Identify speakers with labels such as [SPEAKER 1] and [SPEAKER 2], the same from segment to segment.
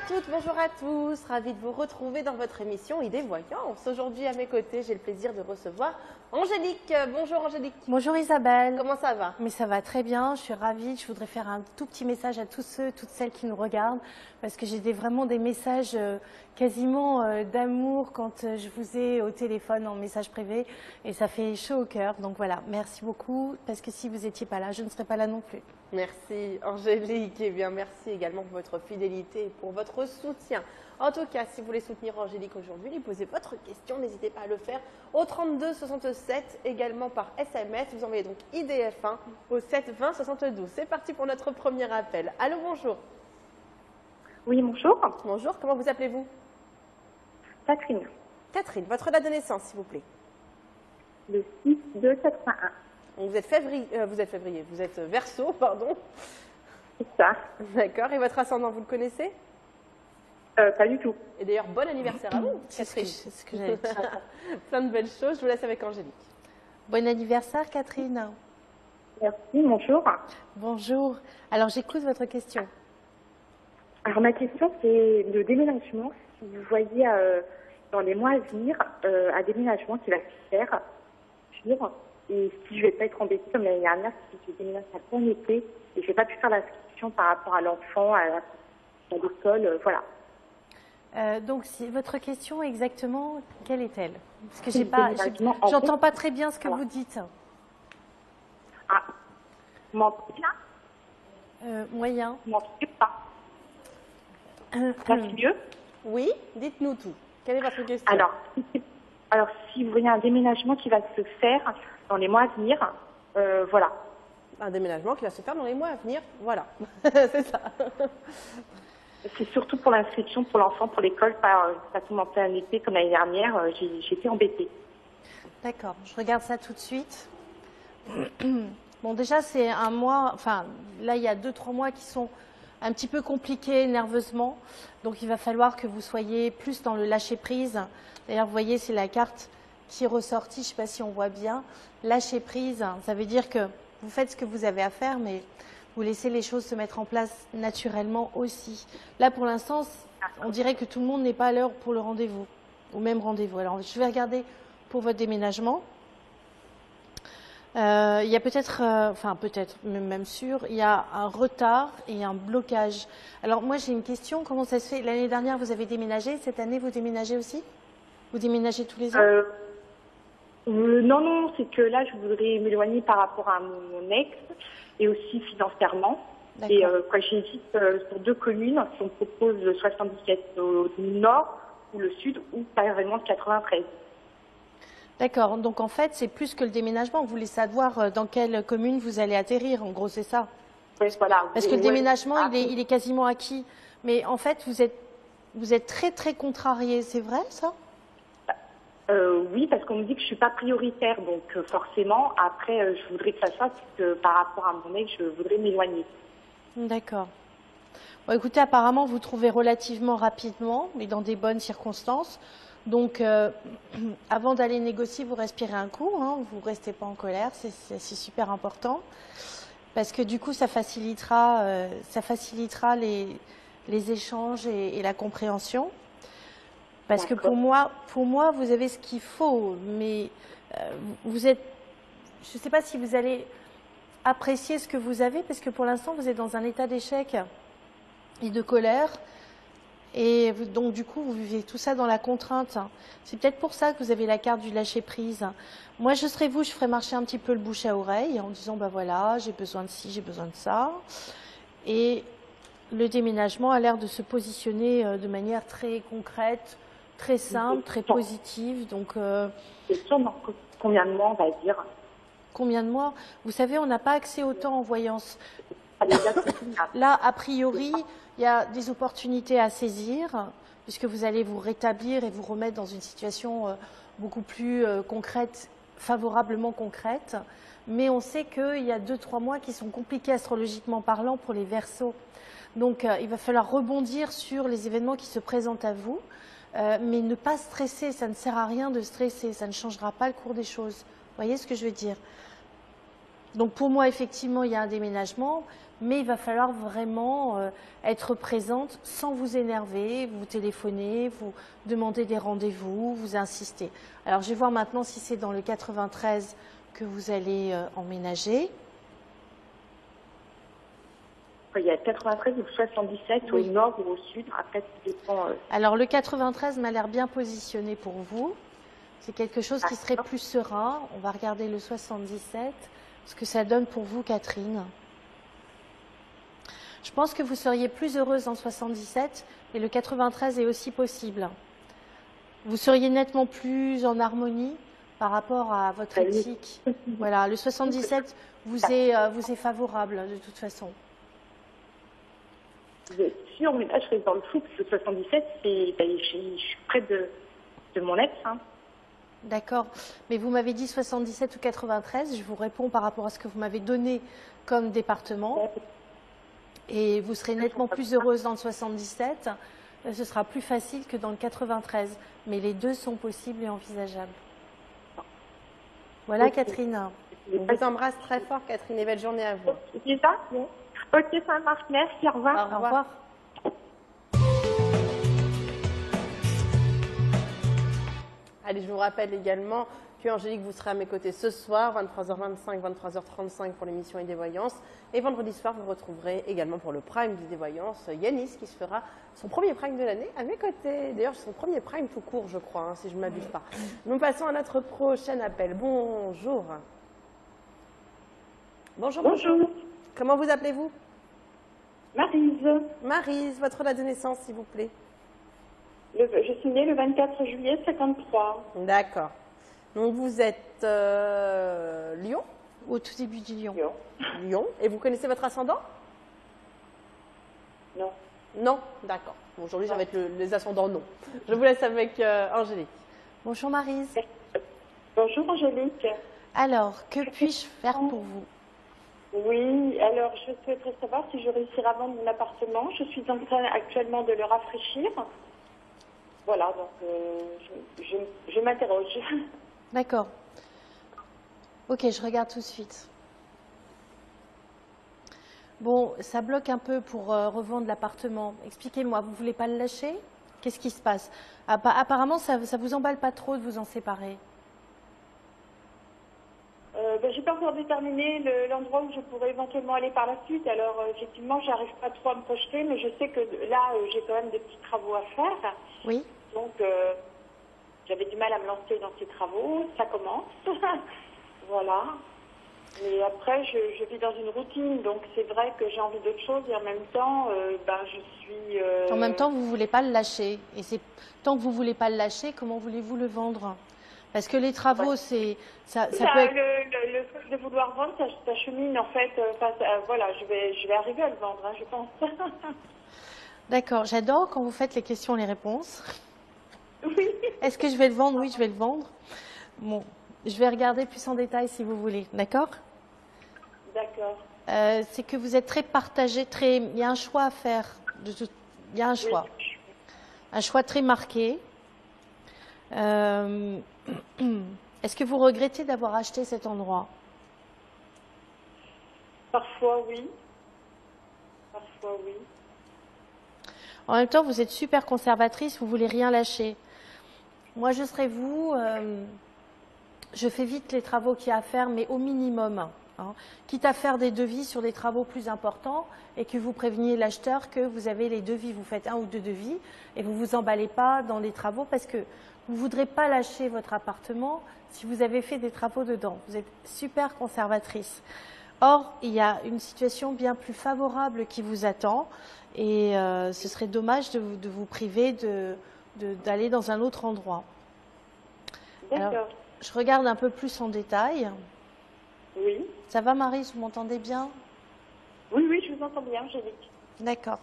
[SPEAKER 1] toutes, bonjour à tous, ravie de vous retrouver dans votre émission Idées Voyance. Aujourd'hui à mes côtés, j'ai le plaisir de recevoir Angélique. Bonjour Angélique.
[SPEAKER 2] Bonjour Isabelle.
[SPEAKER 1] Comment ça va?
[SPEAKER 2] Mais ça va très bien, je suis ravie. Je voudrais faire un tout petit message à tous ceux, toutes celles qui nous regardent, parce que j'ai vraiment des messages quasiment d'amour quand je vous ai au téléphone en message privé et ça fait chaud au cœur. Donc voilà, merci beaucoup, parce que si vous n'étiez pas là, je ne serais pas là non plus.
[SPEAKER 1] Merci Angélique, et bien merci également pour votre fidélité et pour votre soutien. En tout cas, si vous voulez soutenir Angélique aujourd'hui, lui poser votre question, n'hésitez pas à le faire au 32 67, également par SMS. Vous envoyez donc IDF1 au 7 20 72. C'est parti pour notre premier appel. Allô, bonjour.
[SPEAKER 3] Oui, bonjour.
[SPEAKER 1] Bonjour, comment vous appelez-vous?
[SPEAKER 3] Catherine.
[SPEAKER 1] Catherine, votre date de naissance, s'il vous plaît.
[SPEAKER 3] Le 6/2/81.
[SPEAKER 1] Donc vous êtes Verseau, pardon.
[SPEAKER 3] C'est ça.
[SPEAKER 1] D'accord, et votre ascendant, vous le connaissez?
[SPEAKER 3] Pas du tout.
[SPEAKER 1] Et d'ailleurs, bon anniversaire à vous,
[SPEAKER 2] C'est
[SPEAKER 1] Catherine.
[SPEAKER 2] ce que j'allais dire.
[SPEAKER 1] Plein de belles choses, je vous laisse avec Angélique.
[SPEAKER 2] Bon anniversaire Catherine.
[SPEAKER 3] Merci, bonjour.
[SPEAKER 2] Bonjour. Alors j'écoute votre question.
[SPEAKER 3] Alors ma question, c'est le déménagement. Si vous voyez dans les mois à venir un déménagement qui va se faire, et si je vais pas être embêtée comme l'année dernière, si je déménage à plein été et je vais pas pu faire l'inscription par rapport à l'enfant, à l'école, voilà.
[SPEAKER 2] Donc, votre question exactement, quelle est-elle? Parce que j'entends pas très bien ce que vous dites.
[SPEAKER 3] Ah, vous m'entendez là?
[SPEAKER 2] Moyen.
[SPEAKER 3] Vous m'entendez pas? Là, c'est mieux?
[SPEAKER 1] Oui, dites-nous tout. Quelle est votre question?
[SPEAKER 3] Alors, si vous voyez un déménagement qui va se faire dans les mois à venir, voilà.
[SPEAKER 1] Un déménagement qui va se faire dans les mois à venir, voilà. C'est ça.
[SPEAKER 3] C'est surtout pour l'inscription pour l'enfant, pour l'école, pas ça tombe en plein été comme l'année dernière, j'ai été embêtée.
[SPEAKER 2] D'accord, je regarde ça tout de suite. Bon, déjà, c'est un mois, enfin, là, il y a 2-3 mois qui sont un petit peu compliqués nerveusement. Donc, il va falloir que vous soyez plus dans le lâcher-prise. D'ailleurs, vous voyez, c'est la carte qui est ressortie, je ne sais pas si on voit bien. Lâcher-prise, ça veut dire que vous faites ce que vous avez à faire, mais vous laissez les choses se mettre en place naturellement aussi. Là, pour l'instant, on dirait que tout le monde n'est pas à l'heure pour le rendez-vous, au même rendez-vous. Alors, je vais regarder pour votre déménagement. Il y a peut-être, même sûr, il y a un retard et un blocage. Alors, moi, j'ai une question. Comment ça se fait? L'année dernière, vous avez déménagé. Cette année, vous déménagez aussi? Vous déménagez tous les ans?
[SPEAKER 3] Non, c'est que là, je voudrais m'éloigner par rapport à mon ex et aussi financièrement. Et quand j'hésite sur 2 communes, si on propose le 77 au nord ou le sud ou carrément le 93.
[SPEAKER 2] D'accord, donc en fait, c'est plus que le déménagement. Vous voulez savoir dans quelle commune vous allez atterrir, en gros, c'est ça?
[SPEAKER 3] Oui, voilà.
[SPEAKER 2] Parce que le déménagement, il est quasiment acquis. Mais en fait, vous êtes très, très contrarié, c'est vrai, ça?
[SPEAKER 3] Oui, parce qu'on me dit que je suis pas prioritaire, donc forcément, après, je voudrais que ça soit, parce que par rapport à mon ex, je voudrais m'éloigner.
[SPEAKER 2] D'accord. Bon, écoutez, apparemment, vous trouvez relativement rapidement, mais dans des bonnes circonstances. Donc, avant d'aller négocier, vous respirez un coup, hein, vous ne restez pas en colère, c'est super important. Parce que du coup, ça facilitera les échanges et la compréhension. Parce que pour moi, vous avez ce qu'il faut, mais je ne sais pas si vous allez apprécier ce que vous avez, parce que pour l'instant, vous êtes dans un état d'échec et de colère. Et donc, du coup, vous vivez tout ça dans la contrainte. C'est peut-être pour ça que vous avez la carte du lâcher-prise. Moi, je serais vous, je ferais marcher un petit peu le bouche à oreille en disant, ben voilà, j'ai besoin de ci, j'ai besoin de ça. Et le déménagement a l'air de se positionner de manière très concrète, très simple, très positive. Donc,
[SPEAKER 3] c'est sûr, dans combien de mois, on va dire?
[SPEAKER 2] Combien de mois? Vous savez, on n'a pas accès au temps en voyance. Là, a priori, il y a des opportunités à saisir, puisque vous allez vous rétablir et vous remettre dans une situation beaucoup plus concrète, favorablement concrète. Mais on sait qu'il y a 2-3 mois qui sont compliqués astrologiquement parlant pour les Verseaux. Donc, il va falloir rebondir sur les événements qui se présentent à vous, mais ne pas stresser. Ça ne sert à rien de stresser, ça ne changera pas le cours des choses. Vous voyez ce que je veux dire? Donc, pour moi, effectivement, il y a un déménagement, mais il va falloir vraiment être présente sans vous énerver, vous téléphoner, vous demander des rendez-vous, vous insister. Alors je vais voir maintenant si c'est dans le 93 que vous allez emménager.
[SPEAKER 3] Il y a 93 ou 77
[SPEAKER 2] Oui.
[SPEAKER 3] au nord ou au sud. Après, ça dépend.
[SPEAKER 2] Alors le 93 m'a l'air bien positionné pour vous. C'est quelque chose qui serait plus serein. On va regarder le 77, ce que ça donne pour vous, Catherine. Je pense que vous seriez plus heureuse en 77 et le 93 est aussi possible. Vous seriez nettement plus en harmonie par rapport à votre éthique. Voilà, le 77 vous est favorable de toute façon.
[SPEAKER 3] Si on ménagerait dans le flou, parce que 77, je suis près de mon ex. Hein.
[SPEAKER 2] D'accord. Mais vous m'avez dit 77 ou 93. Je vous réponds par rapport à ce que vous m'avez donné comme département. Et vous serez nettement plus heureuse dans le 77. Ce sera plus facile que dans le 93. Mais les deux sont possibles et envisageables. Voilà, Catherine.
[SPEAKER 1] On vous embrasse très fort, Catherine, et belle journée à vous.
[SPEAKER 3] C'est ça? Ok, ça marche. Merci, au revoir.
[SPEAKER 2] Au revoir.
[SPEAKER 1] Allez, je vous rappelle également que Angélique, vous serez à mes côtés ce soir, 23h25, 23h35 pour l'émission Idées Voyance. Et vendredi soir, vous retrouverez également pour le prime d'Idées Voyance Yanis qui se fera son premier prime de l'année à mes côtés. D'ailleurs, son premier prime tout court, je crois, hein, si je ne m'abuse pas. Nous passons à notre prochain appel. Bonjour. Bonjour.
[SPEAKER 3] Bonjour.
[SPEAKER 1] Comment vous appelez-vous?
[SPEAKER 3] Maryse.
[SPEAKER 1] Maryse, votre date de naissance, s'il vous plaît.
[SPEAKER 3] Je suis née le 24 juillet 53.
[SPEAKER 1] D'accord. Donc vous êtes Lyon?
[SPEAKER 2] Au tout début du Lion.
[SPEAKER 1] Lyon. Et vous connaissez votre ascendant?
[SPEAKER 3] Non.
[SPEAKER 1] Non? D'accord. Bon, aujourd'hui, ça va être les ascendants non. Je vous laisse avec Angélique.
[SPEAKER 2] Bonjour Maryse.
[SPEAKER 3] Bonjour Angélique.
[SPEAKER 2] Alors, que puis-je faire pour vous?
[SPEAKER 3] Oui, alors je souhaiterais savoir si je réussirai à vendre mon appartement. Je suis en train actuellement de le rafraîchir. Voilà, donc je m'interroge.
[SPEAKER 2] D'accord. Ok, je regarde tout de suite. Bon, ça bloque un peu pour revendre l'appartement. Expliquez-moi, vous ne voulez pas le lâcher? Qu'est-ce qui se passe? Apparemment, ça ne vous emballe pas trop de vous en séparer.
[SPEAKER 3] J'ai pas encore déterminé l'endroit où je pourrais éventuellement aller par la suite. Alors, effectivement, j'arrive pas trop à me projeter, mais je sais que là, j'ai quand même des petits travaux à faire.
[SPEAKER 2] Oui.
[SPEAKER 3] Donc, j'avais du mal à me lancer dans ces travaux. Ça commence. Voilà. Mais après, je vis dans une routine, donc c'est vrai que j'ai envie d'autre chose et en même temps, je suis...
[SPEAKER 2] En même temps, vous ne voulez pas le lâcher. Et c'est tant que vous ne voulez pas le lâcher, comment voulez-vous le vendre? Parce que les travaux,
[SPEAKER 3] Ouais.
[SPEAKER 2] ça peut être...
[SPEAKER 3] Le truc de vouloir vendre, ça chemine en fait. Voilà, je vais arriver à le vendre, hein, je pense.
[SPEAKER 2] D'accord, j'adore quand vous faites les questions et les réponses.
[SPEAKER 3] Oui.
[SPEAKER 2] Est-ce que je vais le vendre? Oui, je vais le vendre. Bon, je vais regarder plus en détail si vous voulez, d'accord?
[SPEAKER 3] D'accord.
[SPEAKER 2] C'est que vous êtes très partagé, il y a un choix à faire. Il y a un choix.
[SPEAKER 3] Oui.
[SPEAKER 2] Un choix très marqué. Est-ce que vous regrettez d'avoir acheté cet endroit?
[SPEAKER 3] Parfois, oui. Parfois, oui.
[SPEAKER 2] En même temps, vous êtes super conservatrice, vous voulez rien lâcher. Moi, je serais vous, je fais vite les travaux qu'il y a à faire, mais au minimum. Hein. Quitte à faire des devis sur des travaux plus importants et que vous préveniez l'acheteur que vous avez les devis, vous faites 1 ou 2 devis et vous ne vous emballez pas dans les travaux parce que vous ne voudrez pas lâcher votre appartement si vous avez fait des travaux dedans. Vous êtes super conservatrice. Or, il y a une situation bien plus favorable qui vous attend et ce serait dommage de vous priver d'aller dans un autre endroit.
[SPEAKER 3] D'accord.
[SPEAKER 2] Alors, je regarde un peu plus en détail.
[SPEAKER 3] Oui.
[SPEAKER 2] Ça va, Marie, vous m'entendez bien?
[SPEAKER 3] Oui, oui, je vous entends bien, Angélique.
[SPEAKER 2] D'accord.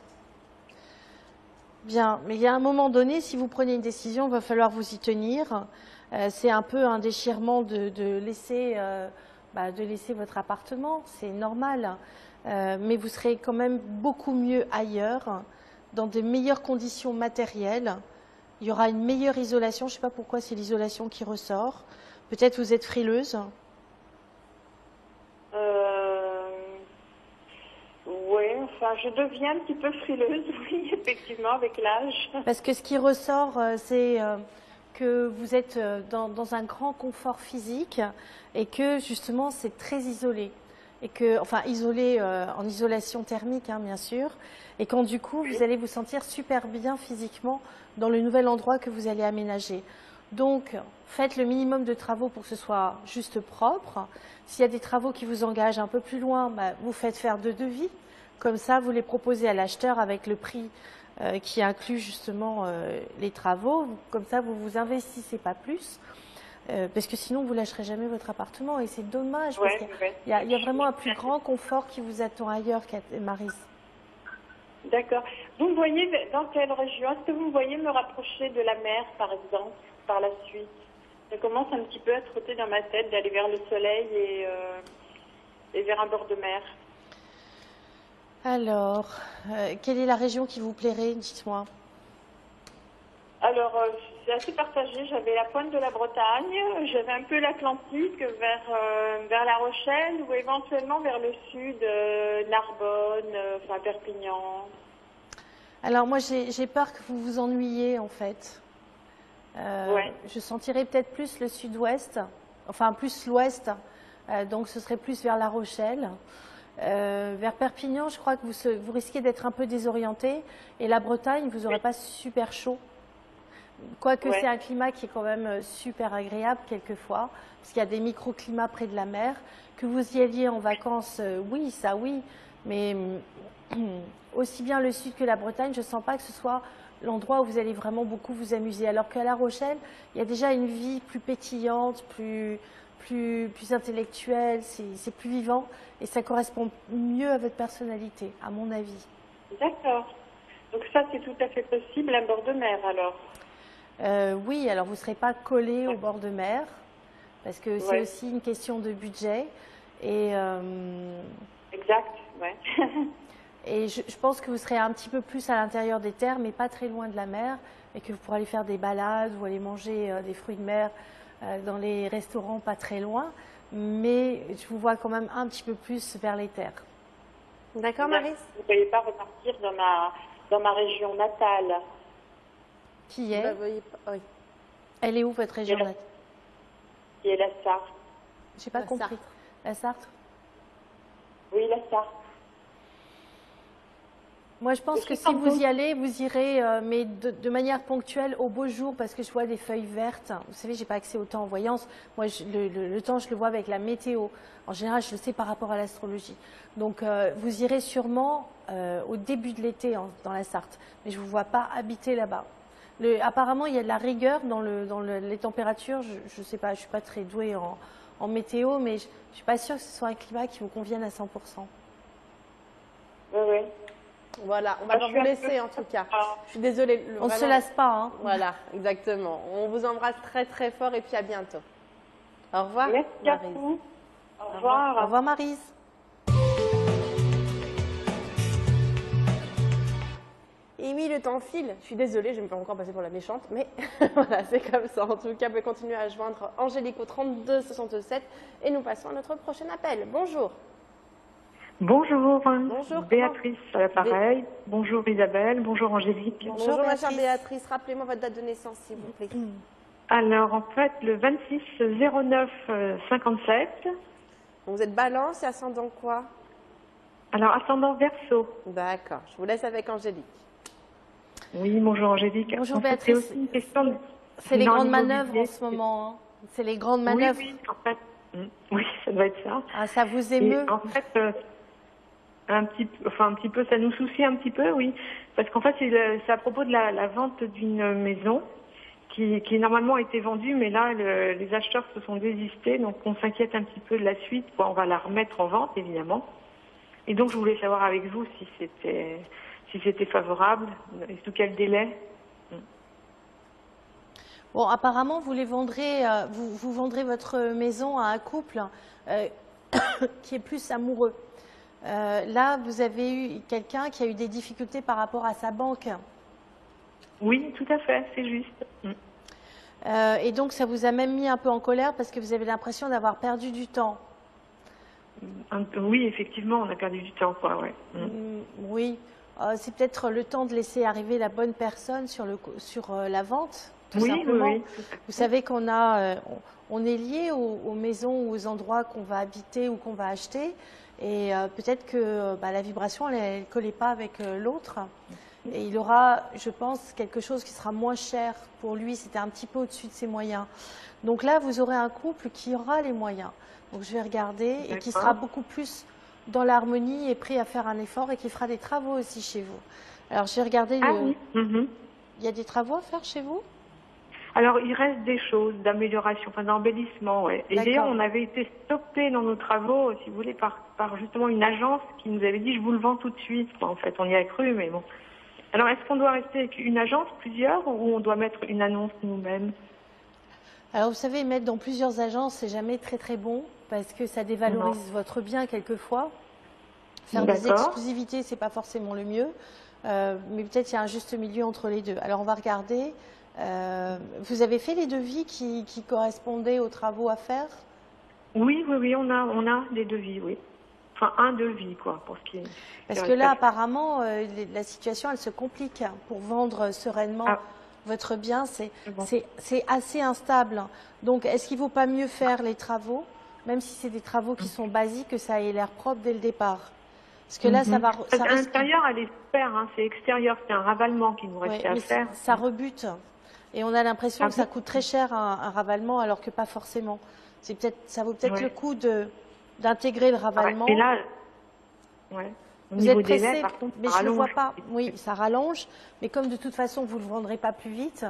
[SPEAKER 2] Bien, mais il y a un moment donné, si vous prenez une décision, il va falloir vous y tenir. C'est un peu un déchirement de laisser votre appartement, c'est normal. Mais vous serez quand même beaucoup mieux ailleurs, dans de meilleures conditions matérielles. Il y aura une meilleure isolation. Je ne sais pas pourquoi c'est l'isolation qui ressort. Peut-être vous êtes frileuse.
[SPEAKER 3] enfin, je deviens un petit peu frileuse, oui, effectivement, avec l'âge.
[SPEAKER 2] Parce que ce qui ressort, c'est que vous êtes dans un grand confort physique et que justement c'est très isolé. Et que, enfin, isolé en isolation thermique, hein, bien sûr. Et quand du coup, vous allez vous sentir super bien physiquement dans le nouvel endroit que vous allez aménager. Donc, faites le minimum de travaux pour que ce soit juste propre. S'il y a des travaux qui vous engagent un peu plus loin, bah, vous faites faire 2 devis. Comme ça, vous les proposez à l'acheteur avec le prix qui inclut justement les travaux. Comme ça, vous vous investissez pas plus. Parce que sinon, vous lâcherez jamais votre appartement. Et c'est dommage, parce qu'il y a vraiment un plus grand confort qui vous attend ailleurs, Maryse.
[SPEAKER 3] D'accord. Vous me voyez dans quelle région? Est-ce que vous me voyez me rapprocher de la mer, par exemple, par la suite? Ça commence un petit peu à trotter dans ma tête d'aller vers le soleil et vers un bord de mer.
[SPEAKER 2] Alors, quelle est la région qui vous plairait? Dites-moi.
[SPEAKER 3] Alors, c'est assez partagé. J'avais la pointe de la Bretagne, j'avais un peu l'Atlantique vers La Rochelle ou éventuellement vers le sud, Narbonne, enfin Perpignan.
[SPEAKER 2] Alors moi, j'ai peur que vous vous ennuyiez en fait. Je sentirais peut-être plus le sud-ouest, enfin plus l'ouest, donc ce serait plus vers La Rochelle. Vers Perpignan, je crois que vous risquez d'être un peu désorienté. Et la Bretagne, vous n'aurez pas super chaud. Quoique c'est un climat qui est quand même super agréable quelquefois, parce qu'il y a des microclimats près de la mer. Que vous y alliez en vacances, oui, ça oui, mais aussi bien le sud que la Bretagne, je ne sens pas que ce soit l'endroit où vous allez vraiment beaucoup vous amuser. Alors qu'à La Rochelle, il y a déjà une vie plus pétillante, plus intellectuelle, c'est plus vivant et ça correspond mieux à votre personnalité, à mon avis.
[SPEAKER 3] D'accord. Donc ça, c'est tout à fait possible, un bord de mer alors.
[SPEAKER 2] Oui, alors vous ne serez pas collé au bord de mer, parce que c'est aussi une question de budget. Et,
[SPEAKER 3] exact, ouais.
[SPEAKER 2] Et je pense que vous serez un petit peu plus à l'intérieur des terres, mais pas très loin de la mer, et que vous pourrez aller faire des balades ou aller manger des fruits de mer dans les restaurants pas très loin. Mais je vous vois quand même un petit peu plus vers les terres.
[SPEAKER 1] D'accord, Maryse?
[SPEAKER 3] Vous ne voyez pas repartir dans ma région natale.
[SPEAKER 2] Qui est?
[SPEAKER 1] Vous la voyez pas, oui.
[SPEAKER 2] Elle est où, votre région natale?
[SPEAKER 3] Qui est la Sarthe.
[SPEAKER 2] Je n'ai pas compris.
[SPEAKER 1] Sarthe.
[SPEAKER 2] La Sarthe?
[SPEAKER 3] Oui, la Sarthe.
[SPEAKER 2] Moi, je pense que si vous y allez, vous irez, mais de manière ponctuelle, au beau jour, parce que je vois des feuilles vertes. Vous savez, je n'ai pas accès au temps en voyance. Moi, le temps, je le vois avec la météo. En général, je le sais par rapport à l'astrologie. Donc, vous irez sûrement au début de l'été dans la Sarthe. Mais je ne vous vois pas habiter là-bas. Apparemment, il y a de la rigueur dans les températures. Je ne sais pas, je ne suis pas très douée en météo, mais je ne suis pas sûre que ce soit un climat qui vous convienne à 100%.
[SPEAKER 3] Oui, oui.
[SPEAKER 1] Voilà, on va vous laisser en tout cas. Je suis désolée.
[SPEAKER 2] On ne se lasse pas. Hein.
[SPEAKER 1] Voilà, exactement. On vous embrasse très très fort et puis à bientôt. Au revoir,
[SPEAKER 3] Merci
[SPEAKER 1] Maryse.
[SPEAKER 3] à vous. Au revoir.
[SPEAKER 2] Au revoir, Maryse.
[SPEAKER 1] Et oui, le temps file. Je suis désolée, je vais me faire encore passer pour la méchante, mais voilà, c'est comme ça. En tout cas, vous pouvez continuer à joindre Angélique au 32 67 et nous passons à notre prochain appel. Bonjour.
[SPEAKER 4] Bonjour,
[SPEAKER 1] Bonjour,
[SPEAKER 4] Béatrice à l'appareil. Bonjour Isabelle, bonjour Angélique.
[SPEAKER 1] Bonjour ma chère Béatrice, rappelez-moi votre date de naissance s'il vous plaît.
[SPEAKER 4] Alors en fait, le 26 09 57.
[SPEAKER 1] Vous êtes balance et ascendant quoi?
[SPEAKER 4] Alors ascendant Verseau.
[SPEAKER 1] D'accord, je vous laisse avec Angélique.
[SPEAKER 4] Oui, bonjour Angélique.
[SPEAKER 2] Bonjour
[SPEAKER 4] en fait,
[SPEAKER 2] Béatrice.
[SPEAKER 4] c'est aussi une question
[SPEAKER 2] C'est les
[SPEAKER 4] dans
[SPEAKER 2] grandes
[SPEAKER 4] l'immobilier.
[SPEAKER 2] manœuvres en ce moment. Hein. C'est les grandes manœuvres.
[SPEAKER 4] Oui, en fait, oui, ça doit être ça.
[SPEAKER 2] Ah, ça vous
[SPEAKER 4] Et
[SPEAKER 2] émeut?
[SPEAKER 4] en fait, un petit peu, ça nous soucie un petit peu, oui, parce qu'en fait, c'est à propos de la vente d'une maison qui normalement a été vendue, mais là, les acheteurs se sont désistés, donc on s'inquiète un petit peu de la suite. Bon, on va la remettre en vente, évidemment. Et donc, je voulais savoir avec vous si c'était favorable et sous quel délai.
[SPEAKER 2] Bon, apparemment, vous les vendrez, vous vendrez votre maison à un couple qui est plus amoureux. Là, vous avez eu quelqu'un qui a eu des difficultés par rapport à sa banque.
[SPEAKER 4] Oui, tout à fait, c'est juste.
[SPEAKER 2] Et donc, ça vous a même mis un peu en colère parce que vous avez l'impression d'avoir perdu du temps.
[SPEAKER 4] Oui, effectivement, on a perdu du temps, quoi, ouais.
[SPEAKER 2] Oui, c'est peut-être le temps de laisser arriver la bonne personne sur la vente, tout
[SPEAKER 4] Oui,
[SPEAKER 2] simplement.
[SPEAKER 4] oui, oui.
[SPEAKER 2] Vous savez qu'on a, on est lié aux maisons ou aux endroits qu'on va habiter ou qu'on va acheter. Et peut-être que la vibration, elle ne collait pas avec l'autre. Et il aura, je pense, quelque chose qui sera moins cher pour lui. C'était un petit peu au-dessus de ses moyens. Donc là, vous aurez un couple qui aura les moyens. Donc je vais regarder et qui sera beaucoup plus dans l'harmonie et prêt à faire un effort et qui fera des travaux aussi chez vous. Alors je vais regarder.
[SPEAKER 4] Oui.
[SPEAKER 2] Il y a des travaux à faire chez vous?
[SPEAKER 4] Alors, il reste des choses d'amélioration, enfin d'embellissement, ouais. Et d'ailleurs, on avait été stoppé dans nos travaux, si vous voulez, par justement une agence qui nous avait dit « je vous le vends tout de suite ». En fait, on y a cru, mais bon. Alors, est-ce qu'on doit rester avec une agence, plusieurs, ou on doit mettre une annonce nous-mêmes?
[SPEAKER 2] Alors, vous savez, mettre dans plusieurs agences, c'est jamais très très bon parce que ça dévalorise votre bien quelquefois. Faire des exclusivités, c'est pas forcément le mieux, mais peut-être il y a un juste milieu entre les deux. Alors, on va regarder. Vous avez fait les devis qui correspondaient aux travaux à faire?
[SPEAKER 4] Oui, on a des devis, oui. Enfin, un devis, quoi, pour ce qui est.
[SPEAKER 2] Parce que là, apparemment, la situation, elle se complique. Pour vendre sereinement votre bien, c'est assez instable. Donc, est-ce qu'il ne vaut pas mieux faire les travaux, même si c'est des travaux qui sont basiques, que ça ait l'air propre dès le départ? Parce que là, ça va.
[SPEAKER 4] À l'intérieur, elle est super, hein, c'est extérieur, c'est un ravalement qui nous restait à faire.
[SPEAKER 2] Ça rebute. Et on a l'impression que ça coûte très cher un ravalement, alors que pas forcément. Ça vaut peut-être le coup d'intégrer le ravalement.
[SPEAKER 4] Et là,
[SPEAKER 2] vous êtes pressé, mais je ne le vois pas. Oui, ça rallonge, mais comme de toute façon, vous ne le vendrez pas plus vite,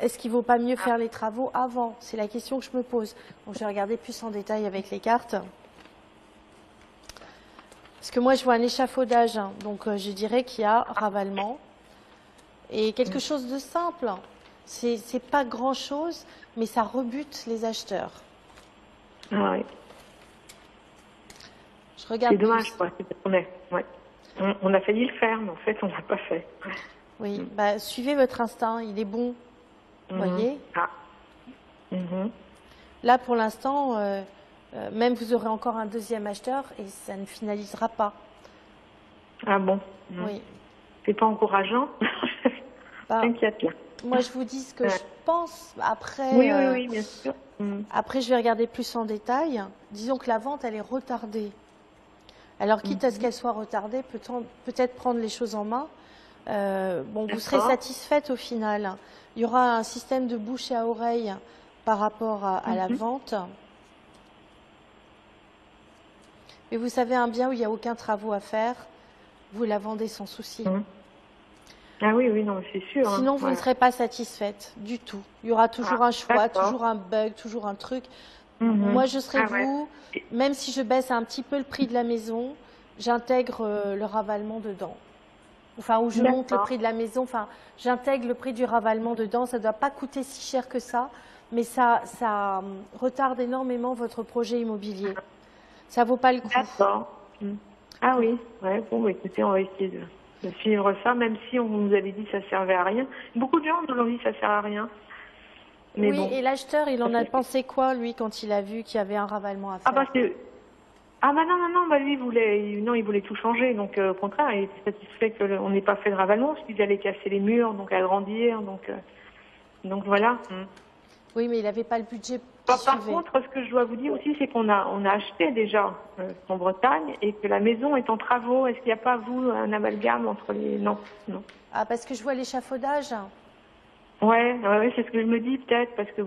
[SPEAKER 2] est-ce qu'il ne vaut pas mieux faire les travaux avant? C'est la question que je me pose. Donc, je vais regarder plus en détail avec les cartes. Parce que moi, je vois un échafaudage, hein, donc je dirais qu'il y a ravalement. Et quelque chose de simple. C'est pas grand-chose, mais ça rebute les acheteurs.
[SPEAKER 4] Ah oui.
[SPEAKER 2] Je regarde.
[SPEAKER 4] C'est dommage, quoi. On a failli le faire, mais en fait, on ne l'a pas fait.
[SPEAKER 2] Oui, suivez votre instinct, il est bon. Vous voyez. Là, pour l'instant, même vous aurez encore un deuxième acheteur et ça ne finalisera pas.
[SPEAKER 4] Ah bon?
[SPEAKER 2] Oui.
[SPEAKER 4] C'est pas encourageant? T'inquiète là.
[SPEAKER 2] Moi, je vous dis ce que je pense. Après,
[SPEAKER 4] oui, bien sûr.
[SPEAKER 2] Après, je vais regarder plus en détail. Disons que la vente, elle est retardée. Alors, quitte à ce qu'elle soit retardée, peut-être prendre les choses en main. Vous serez satisfaite au final. Il y aura un système de bouche à oreille par rapport à la vente. Mais vous savez, un bien où il n'y a aucun travaux à faire, vous la vendez sans souci.
[SPEAKER 4] Ah oui, non, c'est sûr.
[SPEAKER 2] Sinon, vous ne serez pas satisfaite du tout. Il y aura toujours un choix, toujours un bug, toujours un truc. Moi, je serai vous, même si je baisse un petit peu le prix de la maison, j'intègre le ravalement dedans. Enfin, ou je monte le prix de la maison, enfin, j'intègre le prix du ravalement dedans. Ça ne doit pas coûter si cher que ça, mais ça retarde énormément votre projet immobilier. Ça ne vaut pas le coup.
[SPEAKER 4] D'accord. Ah oui, bon, écoutez, on va essayer de suivre ça, même si on nous avait dit que ça ne servait à rien. Beaucoup de gens nous ont dit que ça ne sert à rien. Mais
[SPEAKER 2] oui, et l'acheteur, il en a pensé quoi, lui, quand il a vu qu'il y avait un ravalement à faire?
[SPEAKER 4] Non, lui, il voulait tout changer. Donc, au contraire, il était satisfait qu'on n'ait pas fait de ravalement, parce qu'ils allaient casser les murs, donc agrandir, donc voilà.
[SPEAKER 2] Oui, mais il n'avait pas le budget.
[SPEAKER 4] Par contre, ce que je dois vous dire aussi, c'est qu'on a acheté déjà en Bretagne et que la maison est en travaux. Est-ce qu'il n'y a pas, vous, un amalgame entre les... Non.
[SPEAKER 2] Ah, parce que je vois l'échafaudage.
[SPEAKER 4] Ouais, c'est ce que je me dis peut-être, parce que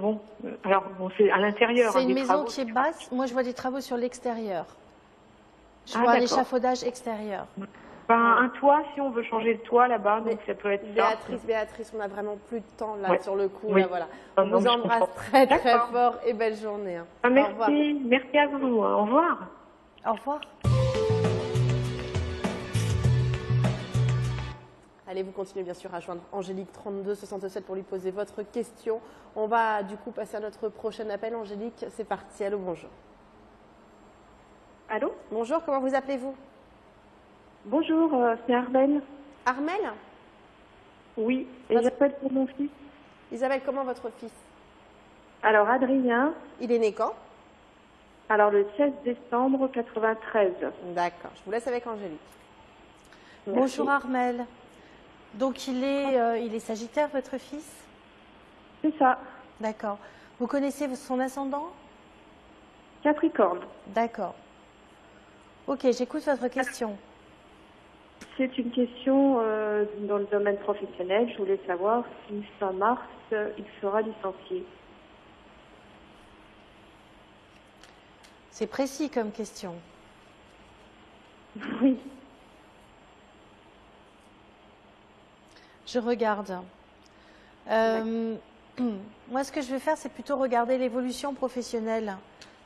[SPEAKER 4] c'est à l'intérieur.
[SPEAKER 2] C'est une maison qui est basse. Moi, je vois des travaux sur l'extérieur. Je vois un échafaudage extérieur.
[SPEAKER 4] Un toit, si on veut changer de toit là-bas, donc ça peut être
[SPEAKER 1] Béatrice, on n'a vraiment plus de temps là sur le coup.
[SPEAKER 4] Oui.
[SPEAKER 1] Là, voilà. On vous embrasse très fort et belle journée. Hein.
[SPEAKER 4] Merci à vous. Au revoir.
[SPEAKER 2] Au revoir.
[SPEAKER 1] Allez, vous continuez bien sûr à joindre Angélique 32 67 pour lui poser votre question. On va du coup passer à notre prochain appel. Angélique, c'est parti. Allô, bonjour.
[SPEAKER 3] Allô?
[SPEAKER 1] Bonjour, comment vous appelez-vous?
[SPEAKER 3] Bonjour, c'est Armelle.
[SPEAKER 1] Armelle?
[SPEAKER 3] Oui, et j'appelle pour mon fils.
[SPEAKER 1] Isabelle, comment votre fils?
[SPEAKER 3] Alors, Adrien.
[SPEAKER 1] Il est né quand?
[SPEAKER 3] Alors, le 16 décembre 93.
[SPEAKER 1] D'accord, je vous laisse avec Angélique.
[SPEAKER 3] Merci.
[SPEAKER 2] Bonjour Armel. Donc il est Sagittaire, votre fils?
[SPEAKER 3] C'est ça.
[SPEAKER 2] D'accord. Vous connaissez son ascendant?
[SPEAKER 3] Capricorne.
[SPEAKER 2] D'accord. Ok, j'écoute votre question.
[SPEAKER 3] C'est une question dans le domaine professionnel. Je voulais savoir si fin mars, il sera licencié.
[SPEAKER 2] C'est précis comme question.
[SPEAKER 3] Oui.
[SPEAKER 2] Je regarde. Moi, ce que je vais faire, c'est plutôt regarder l'évolution professionnelle.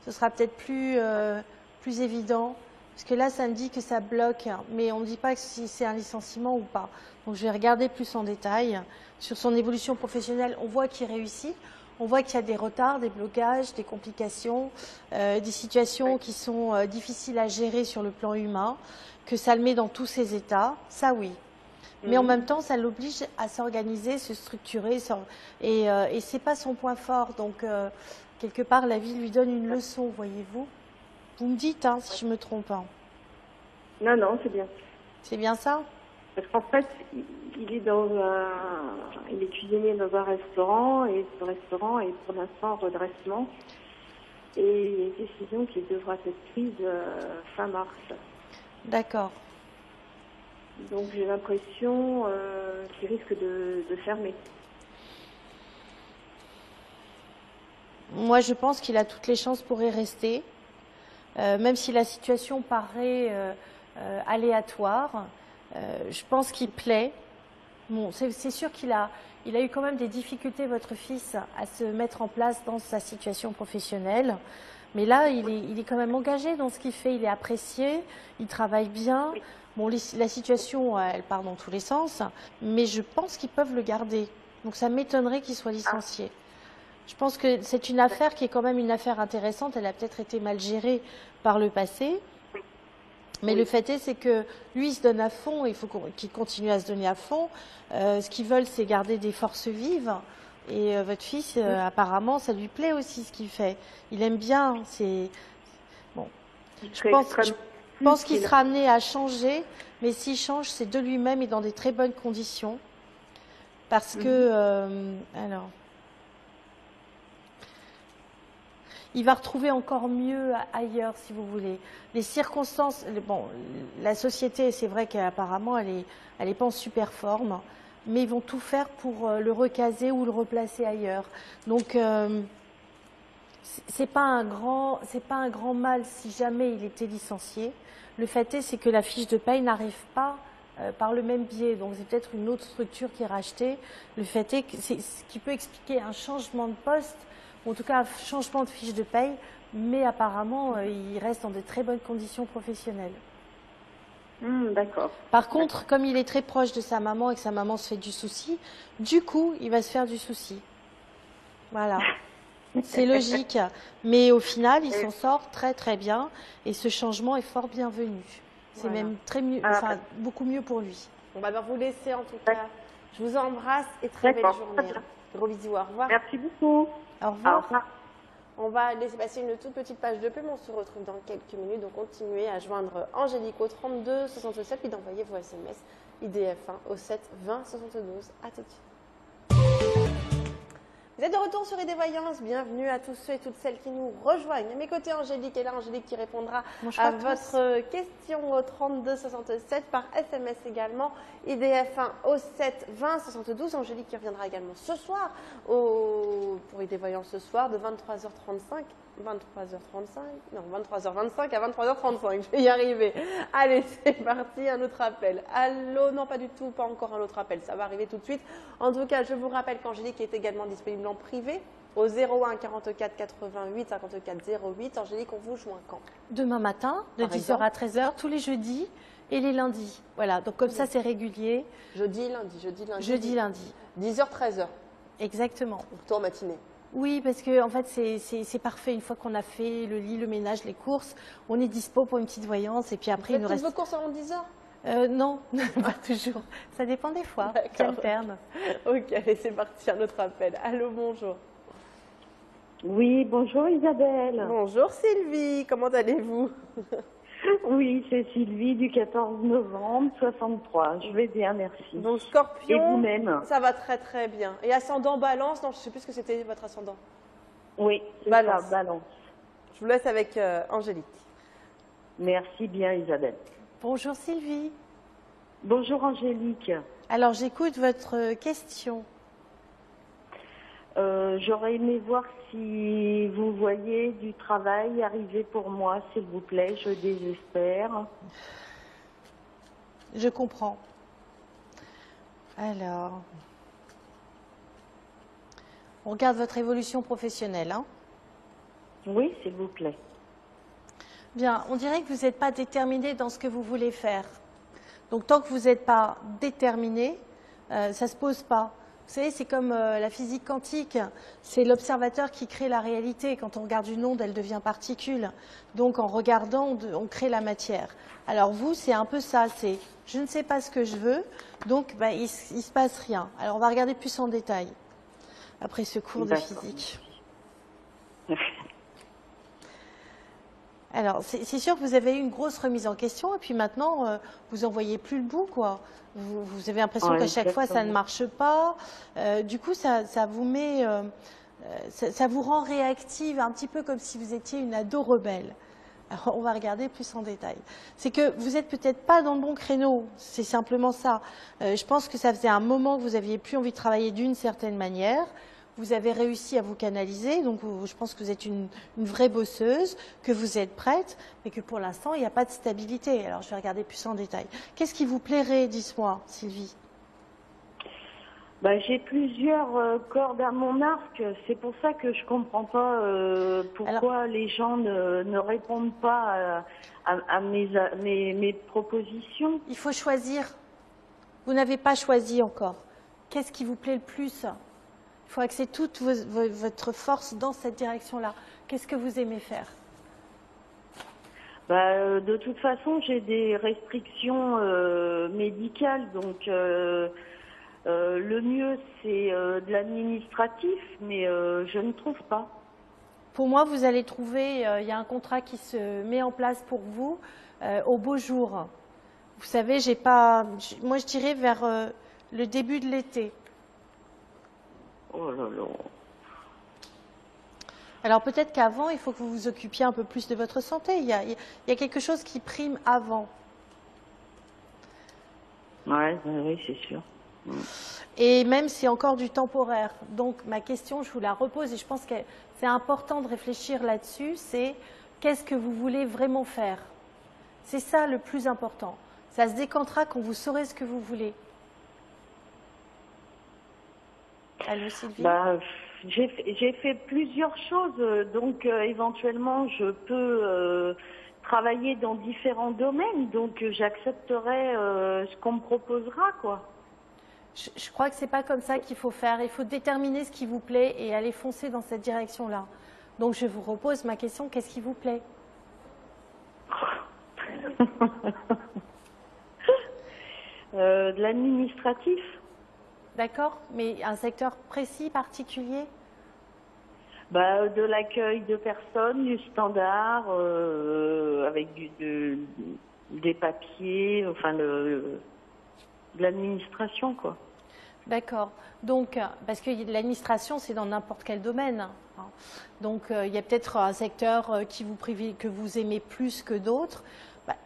[SPEAKER 2] Ce sera peut-être plus évident. Parce que là, ça me dit que ça bloque, mais on ne dit pas si c'est un licenciement ou pas. Donc, je vais regarder plus en détail. Sur son évolution professionnelle, on voit qu'il réussit. On voit qu'il y a des retards, des blocages, des complications, des situations qui sont difficiles à gérer sur le plan humain, que ça le met dans tous ses états. Ça, oui. Mais en même temps, ça l'oblige à s'organiser, se structurer. Et ce n'est pas son point fort. Donc, quelque part, la vie lui donne une leçon, voyez-vous. Vous me dites hein, si je me trompe. Hein.
[SPEAKER 3] Non, non, c'est bien.
[SPEAKER 2] C'est bien ça?
[SPEAKER 3] Parce qu'en fait, il est cuisinier dans un restaurant et ce restaurant est pour l'instant en redressement. Et il y a une décision qui devra être prise fin mars.
[SPEAKER 2] D'accord.
[SPEAKER 3] Donc j'ai l'impression qu'il risque de fermer.
[SPEAKER 2] Moi, je pense qu'il a toutes les chances pour y rester. Même si la situation paraît aléatoire, je pense qu'il plaît. Bon, c'est sûr qu'il a eu quand même des difficultés, votre fils, à se mettre en place dans sa situation professionnelle. Mais là, il est quand même engagé dans ce qu'il fait. Il est apprécié, il travaille bien.
[SPEAKER 3] Oui.
[SPEAKER 2] Bon, la situation, elle part dans tous les sens, mais je pense qu'ils peuvent le garder. Donc ça m'étonnerait qu'il soit licencié. Je pense que c'est une affaire qui est quand même une affaire intéressante. Elle a peut-être été mal gérée par le passé. Mais le fait est, c'est que lui, il se donne à fond. Il faut qu'il continue à se donner à fond. Ce qu'ils veulent, c'est garder des forces vives. Et votre fils, apparemment, ça lui plaît aussi ce qu'il fait. Il aime bien. Bon. Je pense qu'il sera amené à changer. Mais s'il change, c'est de lui-même et dans des très bonnes conditions. Parce que... alors... Il va retrouver encore mieux ailleurs, si vous voulez. Les circonstances, bon, la société, c'est vrai qu'apparemment, elle est pas en super forme, mais ils vont tout faire pour le recaser ou le replacer ailleurs. Donc, c'est pas un grand mal si jamais il était licencié. Le fait est, c'est que la fiche de paye n'arrive pas par le même biais. Donc, c'est peut-être une autre structure qui est rachetée. Le fait est que c'est ce qui peut expliquer un changement de poste. En tout cas, un changement de fiche de paye, mais apparemment, il reste dans de très bonnes conditions professionnelles.
[SPEAKER 3] D'accord.
[SPEAKER 2] Par contre, comme il est très proche de sa maman et que sa maman se fait du souci, du coup, il va se faire du souci. Voilà. C'est logique. Mais au final, il s'en sort très très bien et ce changement est fort bienvenu. C'est même beaucoup mieux pour lui.
[SPEAKER 1] On va vous laisser en tout cas. Je vous embrasse et très belle journée. Gros bisous, au revoir.
[SPEAKER 3] Merci beaucoup.
[SPEAKER 2] Au revoir.
[SPEAKER 3] Au revoir.
[SPEAKER 1] On va laisser passer une toute petite page de pub. On se retrouve dans quelques minutes. Donc, continuez à joindre Angélique au 32 67 puis d'envoyer vos SMS IDF1 au 7 20 72. À tout de suite. Vous êtes de retour sur ID Voyance. Bienvenue à tous ceux et toutes celles qui nous rejoignent. À mes côtés, Angélique est là. Angélique qui répondra à votre question au 32 67 par SMS également. IDF1 au 7 20 72. Angélique qui reviendra également ce soir pour ID Voyance ce soir de 23h35. 23h25 à 23h35, je vais y arriver. Allez, c'est parti, un autre appel. Allô, non pas du tout, pas encore un autre appel, ça va arriver tout de suite. En tout cas, je vous rappelle qu'Angélique est également disponible en privé au 01 44 88 54 08. Angélique, on vous joint quand?
[SPEAKER 2] Demain matin, de 10h à 13h, tous les jeudis et les lundis. Voilà, donc comme ça, c'est régulier.
[SPEAKER 1] Jeudi, lundi. 10h, 13h.
[SPEAKER 2] Exactement.
[SPEAKER 1] Plutôt en matinée.
[SPEAKER 2] Oui, parce que en fait, c'est parfait. Une fois qu'on a fait le lit, le ménage, les courses, on est dispo pour une petite voyance. Et puis après, il nous reste...
[SPEAKER 1] vos courses avant 10h?
[SPEAKER 2] Non, pas toujours. Ça dépend des fois. J'alterne.
[SPEAKER 1] Ok, allez, c'est parti, un autre appel. Allô, bonjour.
[SPEAKER 5] Oui, bonjour Isabelle.
[SPEAKER 1] Bonjour Sylvie, comment allez-vous?
[SPEAKER 5] Oui, c'est Sylvie du 14 novembre 63. Je vais bien, merci.
[SPEAKER 1] Donc
[SPEAKER 5] Et
[SPEAKER 1] Scorpion,
[SPEAKER 5] vous-même?
[SPEAKER 1] ça va très très bien. Et ascendant Balance, non, je ne sais plus ce que c'était votre ascendant.
[SPEAKER 5] Oui, c'est
[SPEAKER 1] Balance.
[SPEAKER 5] ça, balance.
[SPEAKER 1] Je vous laisse avec Angélique.
[SPEAKER 5] Merci bien Isabelle.
[SPEAKER 2] Bonjour Sylvie.
[SPEAKER 5] Bonjour Angélique.
[SPEAKER 2] Alors j'écoute votre question.
[SPEAKER 5] J'aurais aimé voir si vous voyez du travail arriver pour moi, s'il vous plaît, je désespère.
[SPEAKER 2] Je comprends. Alors, on regarde votre évolution professionnelle, hein.
[SPEAKER 5] Oui, s'il vous plaît.
[SPEAKER 2] Bien, on dirait que vous n'êtes pas déterminé dans ce que vous voulez faire. Donc tant que vous n'êtes pas déterminé, ça ne se pose pas. Vous savez, c'est comme la physique quantique, c'est l'observateur qui crée la réalité. Quand on regarde une onde, elle devient particule. Donc en regardant, on crée la matière. Alors vous, c'est un peu ça, c'est je ne sais pas ce que je veux, donc il ne se passe rien. Alors on va regarder plus en détail, après ce cours de
[SPEAKER 5] D'accord.
[SPEAKER 2] physique. Alors, c'est sûr que vous avez eu une grosse remise en question et puis maintenant, vous n'en voyez plus le bout, quoi. Vous avez l'impression
[SPEAKER 5] Ouais,
[SPEAKER 2] qu'à chaque fois, ça ne
[SPEAKER 5] exactement.
[SPEAKER 2] marche pas. Du coup, ça vous met, ça vous rend réactive, un petit peu comme si vous étiez une ado rebelle. Alors, on va regarder plus en détail. C'est que vous n'êtes peut-être pas dans le bon créneau, c'est simplement ça. Je pense que ça faisait un moment que vous aviez plus envie de travailler d'une certaine manière. Vous avez réussi à vous canaliser, donc je pense que vous êtes une vraie bosseuse, que vous êtes prête, mais que pour l'instant, il n'y a pas de stabilité. Alors, je vais regarder plus en détail. Qu'est-ce qui vous plairait, dites-moi, Sylvie?
[SPEAKER 5] J'ai plusieurs cordes à mon arc. C'est pour ça que je comprends pas pourquoi les gens ne répondent pas à mes propositions.
[SPEAKER 2] Il faut choisir. Vous n'avez pas choisi encore. Qu'est-ce qui vous plaît le plus? Il faut axer toute votre force dans cette direction-là. Qu'est-ce que vous aimez faire?
[SPEAKER 5] De toute façon, j'ai des restrictions médicales, donc le mieux c'est de l'administratif, mais je ne trouve pas.
[SPEAKER 2] Pour moi, vous allez trouver, il y a un contrat qui se met en place pour vous au beau jour. Vous savez, moi je dirais vers le début de l'été.
[SPEAKER 5] Oh là là.
[SPEAKER 2] Alors peut-être qu'avant, il faut que vous vous occupiez un peu plus de votre santé. Il y a quelque chose qui prime avant.
[SPEAKER 5] Ouais, oui, c'est sûr.
[SPEAKER 2] Et même c'est encore du temporaire. Donc ma question, je vous la repose et je pense que c'est important de réfléchir là-dessus, c'est qu'est-ce que vous voulez vraiment faire? C'est ça le plus important. Ça se décantera quand vous saurez ce que vous voulez. Allô Sylvie?
[SPEAKER 5] J'ai fait plusieurs choses, donc éventuellement je peux travailler dans différents domaines, donc j'accepterai ce qu'on me proposera, quoi.
[SPEAKER 2] Je crois que c'est pas comme ça qu'il faut faire. Il faut déterminer ce qui vous plaît et aller foncer dans cette direction-là. Donc je vous repose ma question, qu'est-ce qui vous plaît?
[SPEAKER 5] De l'administratif.
[SPEAKER 2] D'accord, mais un secteur précis, particulier?
[SPEAKER 5] De l'accueil de personnes, du standard, avec des papiers, enfin de l'administration, quoi.
[SPEAKER 2] D'accord. Donc, parce que l'administration, c'est dans n'importe quel domaine, hein. Donc, il y a peut-être un secteur que vous aimez plus que d'autres.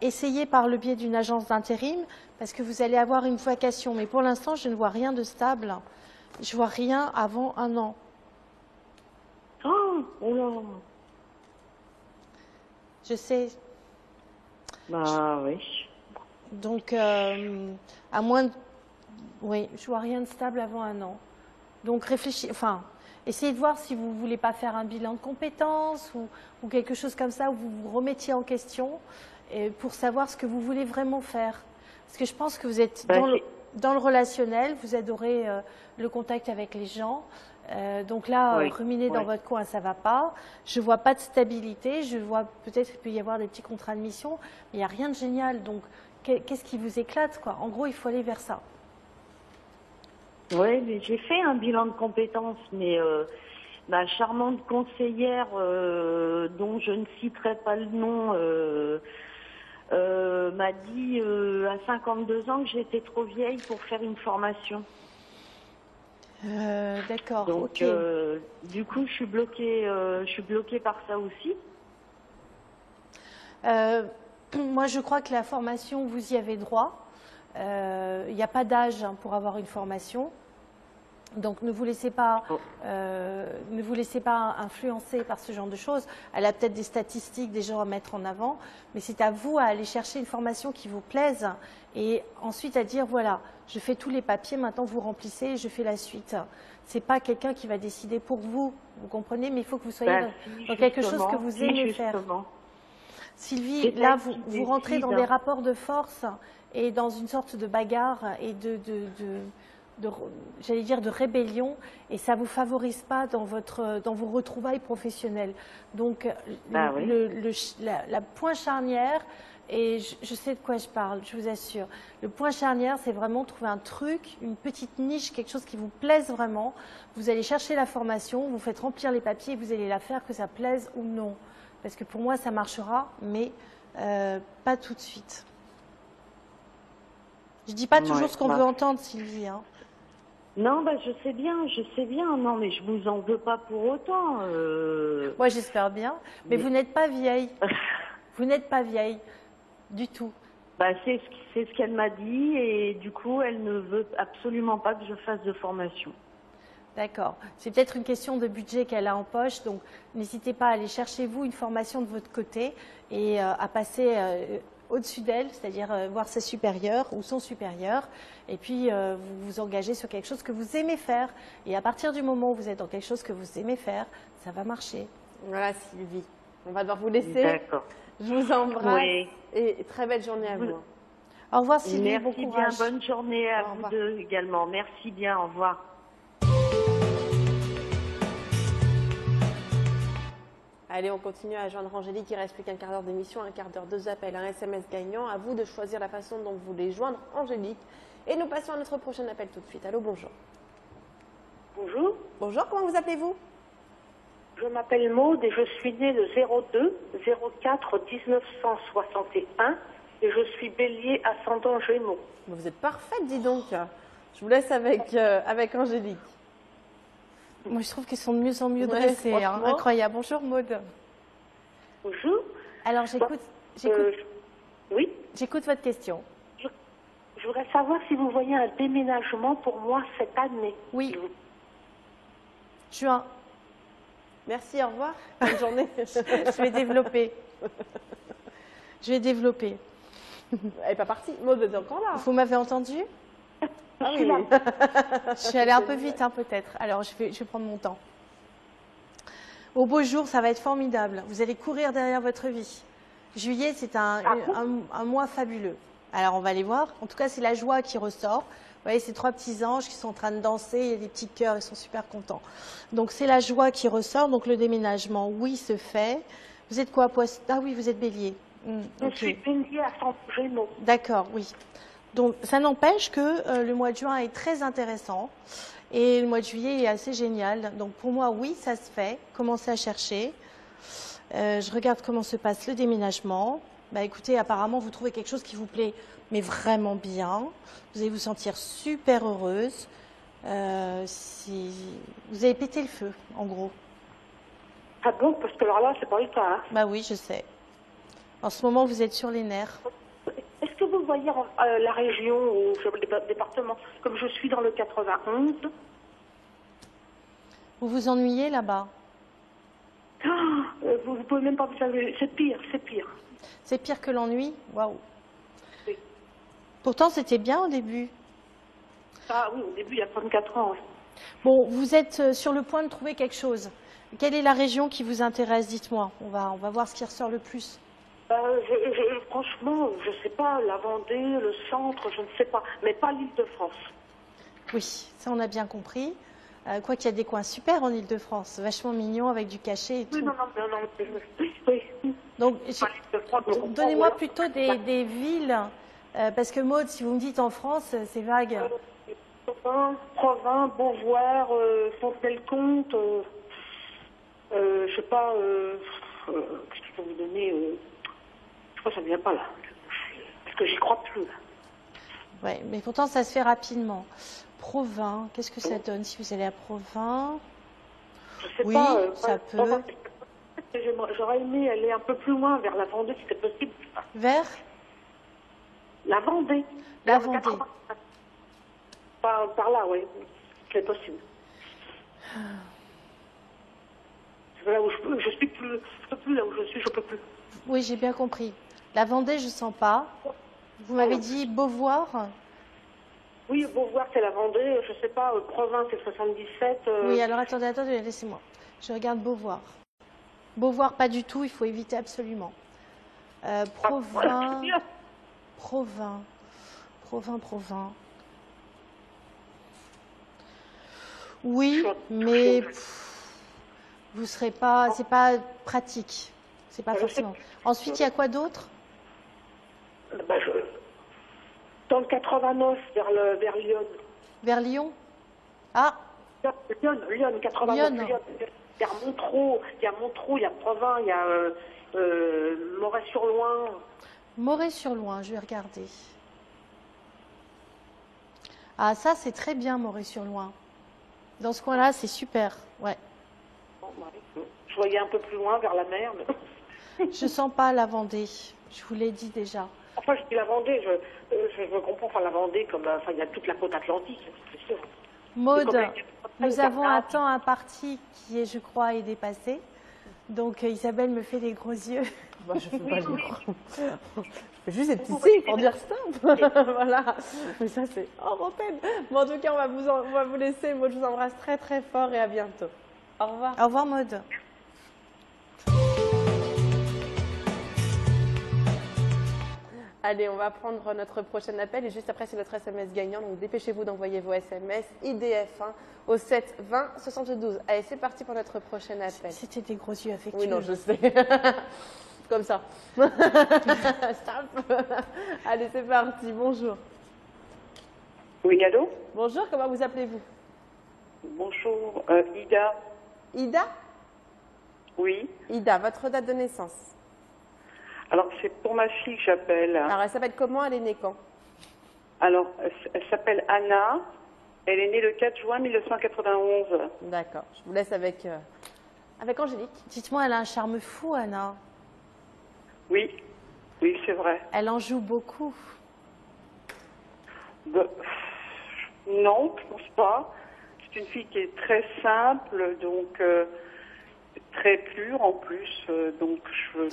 [SPEAKER 2] Essayez par le biais d'une agence d'intérim, parce que vous allez avoir une vacation. Mais pour l'instant, je ne vois rien de stable. Je vois rien avant 1 an.
[SPEAKER 5] Oh là.
[SPEAKER 2] Je sais.
[SPEAKER 5] Oui.
[SPEAKER 2] Donc, à moins de... Oui, je vois rien de stable avant 1 an. Donc, essayez de voir si vous ne voulez pas faire un bilan de compétences ou quelque chose comme ça, où vous vous remettiez en question pour savoir ce que vous voulez vraiment faire. Parce que je pense que vous êtes dans le relationnel, vous adorez le contact avec les gens. Donc là,
[SPEAKER 5] oui,
[SPEAKER 2] ruminer dans votre coin, ça ne va pas. Je ne vois pas de stabilité. Je vois peut-être qu'il peut y avoir des petits contrats de mission, mais il n'y a rien de génial. Donc, qu'est-ce qui vous éclate, quoi? En gros, il faut aller vers ça.
[SPEAKER 5] Oui, mais j'ai fait un bilan de compétences, mais ma charmante conseillère, dont je ne citerai pas le nom, m'a dit à 52 ans que j'étais trop vieille pour faire une formation.
[SPEAKER 2] D'accord,
[SPEAKER 5] Donc,
[SPEAKER 2] ok.
[SPEAKER 5] du coup, je suis bloquée par ça aussi.
[SPEAKER 2] Moi, je crois que la formation, vous y avez droit. Il n'y a pas d'âge pour avoir une formation. Donc, ne vous laissez pas influencer par ce genre de choses. Elle a peut-être des statistiques, des gens à mettre en avant, mais c'est à vous à aller chercher une formation qui vous plaise et ensuite à dire, voilà, je fais tous les papiers, maintenant vous remplissez et je fais la suite. C'est pas quelqu'un qui va décider pour vous, vous comprenez, mais il faut que vous soyez dans quelque chose que vous aimez faire. Sylvie, là, vous rentrez dans des rapports de force et dans une sorte de bagarre et j'allais dire de rébellion, et ça ne vous favorise pas dans vos retrouvailles professionnelles. Donc, la point charnière, et je sais de quoi je parle, je vous assure, le point charnière, c'est vraiment trouver un truc, une petite niche, quelque chose qui vous plaise vraiment. Vous allez chercher la formation, vous faites remplir les papiers et vous allez la faire, que ça plaise ou non. Parce que pour moi, ça marchera, mais pas tout de suite. Je ne dis pas toujours ce qu'on veut entendre, Sylvie. Hein.
[SPEAKER 5] Non, bah, je sais bien. Non, mais je vous en veux pas pour autant.
[SPEAKER 2] Moi, j'espère bien. Mais vous n'êtes pas vieille. Vous n'êtes pas vieille du tout.
[SPEAKER 5] Bah, c'est ce qu'elle m'a dit et du coup, elle ne veut absolument pas que je fasse de formation.
[SPEAKER 2] D'accord. C'est peut-être une question de budget qu'elle a en poche, donc n'hésitez pas à aller chercher vous une formation de votre côté et à passer au-dessus d'elle, c'est-à-dire voir ses supérieurs ou son supérieur, et puis vous vous engagez sur quelque chose que vous aimez faire. Et à partir du moment où vous êtes dans quelque chose que vous aimez faire, ça va marcher.
[SPEAKER 1] Voilà, Sylvie. On va devoir vous laisser.
[SPEAKER 5] D'accord.
[SPEAKER 1] Je vous embrasse
[SPEAKER 5] Oui.
[SPEAKER 1] et très belle journée à vous.
[SPEAKER 2] Au revoir, Sylvie.
[SPEAKER 5] Merci
[SPEAKER 2] bon courage.
[SPEAKER 5] bien. Bonne journée à vous deux également. Merci bien. Au revoir.
[SPEAKER 1] Allez, on continue à joindre Angélique. Il reste plus qu'un quart d'heure d'émission, un quart d'heure, 2 appels, un SMS gagnant. À vous de choisir la façon dont vous voulez joindre Angélique. Et nous passons à notre prochain appel tout de suite. Allô, bonjour.
[SPEAKER 6] Bonjour.
[SPEAKER 1] Bonjour, comment vous appelez-vous?
[SPEAKER 6] Je m'appelle Maude et je suis née le 02 04 1961 et je suis bélier ascendant Gémeaux.
[SPEAKER 1] Vous êtes parfaite, dis donc. Je vous laisse avec Angélique.
[SPEAKER 2] Moi, je trouve qu'elles sont de mieux en mieux dressées. Hein. Incroyable. Bonjour, Maude.
[SPEAKER 6] Bonjour.
[SPEAKER 2] Alors,
[SPEAKER 6] oui.
[SPEAKER 2] J'écoute votre question.
[SPEAKER 6] Je voudrais savoir si vous voyez un déménagement pour moi cette année.
[SPEAKER 2] Oui. Juin.
[SPEAKER 1] Merci, au revoir. Bonne journée.
[SPEAKER 2] Je vais développer. Elle
[SPEAKER 1] n'est pas partie. Maud est encore là.
[SPEAKER 2] Vous m'avez entendu?
[SPEAKER 1] Ah oui.
[SPEAKER 2] Je suis allée un peu vite, hein, peut-être. Alors, je vais prendre mon temps. Au beau jour, ça va être formidable. Vous allez courir derrière votre vie. Juillet, c'est un mois fabuleux. Alors, on va aller voir. En tout cas, c'est la joie qui ressort. Vous voyez, ces 3 petits anges qui sont en train de danser. Il y a des petits cœurs, ils sont super contents. Donc, c'est la joie qui ressort. Donc, le déménagement, oui, se fait. Vous êtes quoi, Poisson? Ah oui, vous êtes bélier.
[SPEAKER 6] Je suis bélier à Gémeaux.
[SPEAKER 2] D'accord, oui. Donc, ça n'empêche que le mois de juin est très intéressant et le mois de juillet est assez génial. Donc, pour moi, oui, ça se fait. Commencez à chercher. Je regarde comment se passe le déménagement. Bah, écoutez, apparemment, vous trouvez quelque chose qui vous plaît, mais vraiment bien. Vous allez vous sentir super heureuse. Vous allez péter le feu, en gros.
[SPEAKER 6] Ah bon? Parce que alors là, c'est pas le cas. Hein.
[SPEAKER 2] Bah oui, je sais. En ce moment, vous êtes sur les nerfs.
[SPEAKER 6] Est-ce que vous voyez la région ou le département, comme je suis dans le 91?
[SPEAKER 2] Vous vous ennuyez là-bas?
[SPEAKER 6] Vous ne pouvez même pas vous savez, c'est pire.
[SPEAKER 2] C'est pire que l'ennui? Waouh.
[SPEAKER 6] Oui.
[SPEAKER 2] Pourtant, c'était bien au début.
[SPEAKER 6] Ah oui, au début, il y a 34 ans. Oui.
[SPEAKER 2] Bon, vous êtes sur le point de trouver quelque chose. Quelle est la région qui vous intéresse? Dites-moi. On va voir ce qui ressort le plus.
[SPEAKER 6] Franchement, je ne sais pas, la Vendée, le centre, je ne sais pas, mais pas l'Île-de-France.
[SPEAKER 2] Oui, ça on a bien compris. Quoi qu'il y a des coins super en Île-de-France, vachement mignons avec du cachet et tout.
[SPEAKER 6] Oui, non, oui.
[SPEAKER 2] Donc, donnez-moi plutôt des villes, parce que Maud, si vous me dites en France, c'est vague.
[SPEAKER 6] Provins, Beauvoir, Fontenay-le-Comte. Je sais pas, qu'est-ce que je peux vous donner je crois que ça ne vient pas là. Parce que j'y crois plus là.
[SPEAKER 2] Oui, mais pourtant, ça se fait rapidement. Provins, qu'est-ce que ça donne si vous allez à Provins?
[SPEAKER 6] Je sais
[SPEAKER 2] Oui,
[SPEAKER 6] pas.
[SPEAKER 2] ça peut.
[SPEAKER 6] J'aurais aimé aller un peu plus loin vers la Vendée si c'était possible.
[SPEAKER 2] Vers
[SPEAKER 6] La Vendée.
[SPEAKER 2] la
[SPEAKER 6] Vers le
[SPEAKER 2] Vendée.
[SPEAKER 6] 80. Par là, oui. C'est possible. C'est là où je suis plus, je peux plus là où je suis, je peux plus.
[SPEAKER 2] Oui, j'ai bien compris. La Vendée, je ne sens pas. Vous m'avez dit Beauvoir.
[SPEAKER 6] Oui, Beauvoir, c'est la Vendée. Je sais pas, Provins, c'est 77.
[SPEAKER 2] Oui, alors attendez, laissez-moi. Je regarde Beauvoir. Beauvoir, pas du tout, il faut éviter absolument. Provins. Oui, mais vous serez pas, c'est pas pratique. C'est pas forcément. Ensuite, il y a quoi d'autre?
[SPEAKER 6] Dans le 89, vers Lyon.
[SPEAKER 2] Vers Lyon? Ah,
[SPEAKER 6] Lyon, 89.
[SPEAKER 2] Lyon.
[SPEAKER 6] Lyon. Il y a Montreux, il y a Provins, il y a Moret-sur-Loing.
[SPEAKER 2] Moret-sur-Loing, je vais regarder. Ah, ça, c'est très bien, Moret-sur-Loing. Dans ce coin-là, c'est super. Ouais.
[SPEAKER 6] Je voyais un peu plus loin, vers la mer. Mais...
[SPEAKER 2] Je sens pas la Vendée. Je vous l'ai dit déjà.
[SPEAKER 6] Enfin, je dis la Vendée, je comprends. Enfin, la Vendée, comme il y a toute la côte atlantique, c'est sûr.
[SPEAKER 2] Maude, nous avons un temps imparti qui est, je crois, est dépassé. Donc, Isabelle me fait des gros yeux.
[SPEAKER 1] Bah, je fais pas les gros. Je fais juste des petits signes pour dire stop. Voilà. Mais ça, c'est hors antenne. Bon, en tout cas, on va vous laisser. Moi, je vous embrasse très, très fort et à bientôt. Au revoir.
[SPEAKER 2] Au revoir, Maude.
[SPEAKER 1] Allez, on va prendre notre prochain appel et juste après, c'est notre SMS gagnant. Donc, dépêchez-vous d'envoyer vos SMS IDF1 au 7 20 72. Allez, c'est parti pour notre prochain appel.
[SPEAKER 2] C'était des gros yeux affectueux.
[SPEAKER 1] Oui, non, je sais. Comme ça. Stop. Allez, c'est parti. Bonjour.
[SPEAKER 7] Oui, allô?
[SPEAKER 1] Bonjour, comment vous appelez-vous?
[SPEAKER 7] Bonjour, Ida.
[SPEAKER 1] Ida?
[SPEAKER 7] Oui.
[SPEAKER 1] Ida, votre date de naissance?
[SPEAKER 7] Alors, c'est pour ma fille que j'appelle.
[SPEAKER 1] Alors, elle s'appelle comment? Elle est née quand?
[SPEAKER 7] Alors, elle s'appelle Anna. Elle est née le 4 juin 1991.
[SPEAKER 1] D'accord. Je vous laisse avec Angélique.
[SPEAKER 2] Dites-moi, elle a un charme fou, Anna.
[SPEAKER 7] Oui, oui, c'est vrai.
[SPEAKER 2] Elle en joue beaucoup.
[SPEAKER 7] Non, je pense pas. C'est une fille qui est très simple, donc très pure en plus. Donc,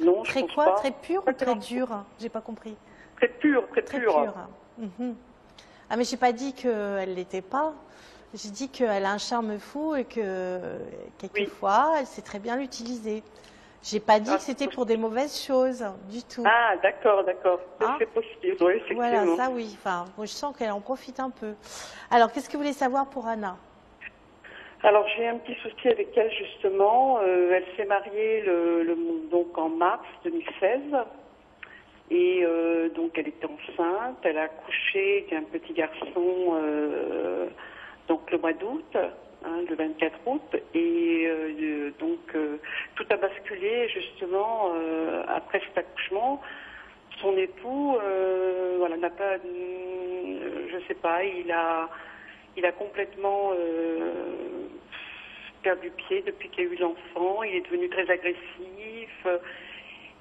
[SPEAKER 7] non,
[SPEAKER 2] Très
[SPEAKER 7] je pense
[SPEAKER 2] quoi?
[SPEAKER 7] pas.
[SPEAKER 2] Très pure ou très dure? J'ai pas compris.
[SPEAKER 7] Très pure, très
[SPEAKER 2] Très
[SPEAKER 7] pure.
[SPEAKER 2] pure. Mhm. Ah, mais j'ai pas dit qu'elle l'était pas. J'ai dit qu'elle a un charme fou et que quelquefois, elle sait très bien l'utiliser. J'ai pas dit que c'était pour des mauvaises choses, du tout.
[SPEAKER 7] Ah, d'accord, d'accord.
[SPEAKER 2] Ah.
[SPEAKER 7] C'est possible, oui, effectivement.
[SPEAKER 2] Voilà, ça oui. Enfin, moi, je sens qu'elle en profite un peu. Alors, qu'est-ce que vous voulez savoir pour Anna?
[SPEAKER 7] Alors, j'ai un petit souci avec elle, justement. Elle s'est mariée donc en mars 2016. Et donc, elle était enceinte. Elle a accouché d'un petit garçon donc le mois d'août, le 24 août. Et donc, tout a basculé, justement, après cet accouchement. Son époux, voilà, n'a pas, je sais pas, il a complètement perdu pied depuis qu'il y a eu l'enfant. Il est devenu très agressif.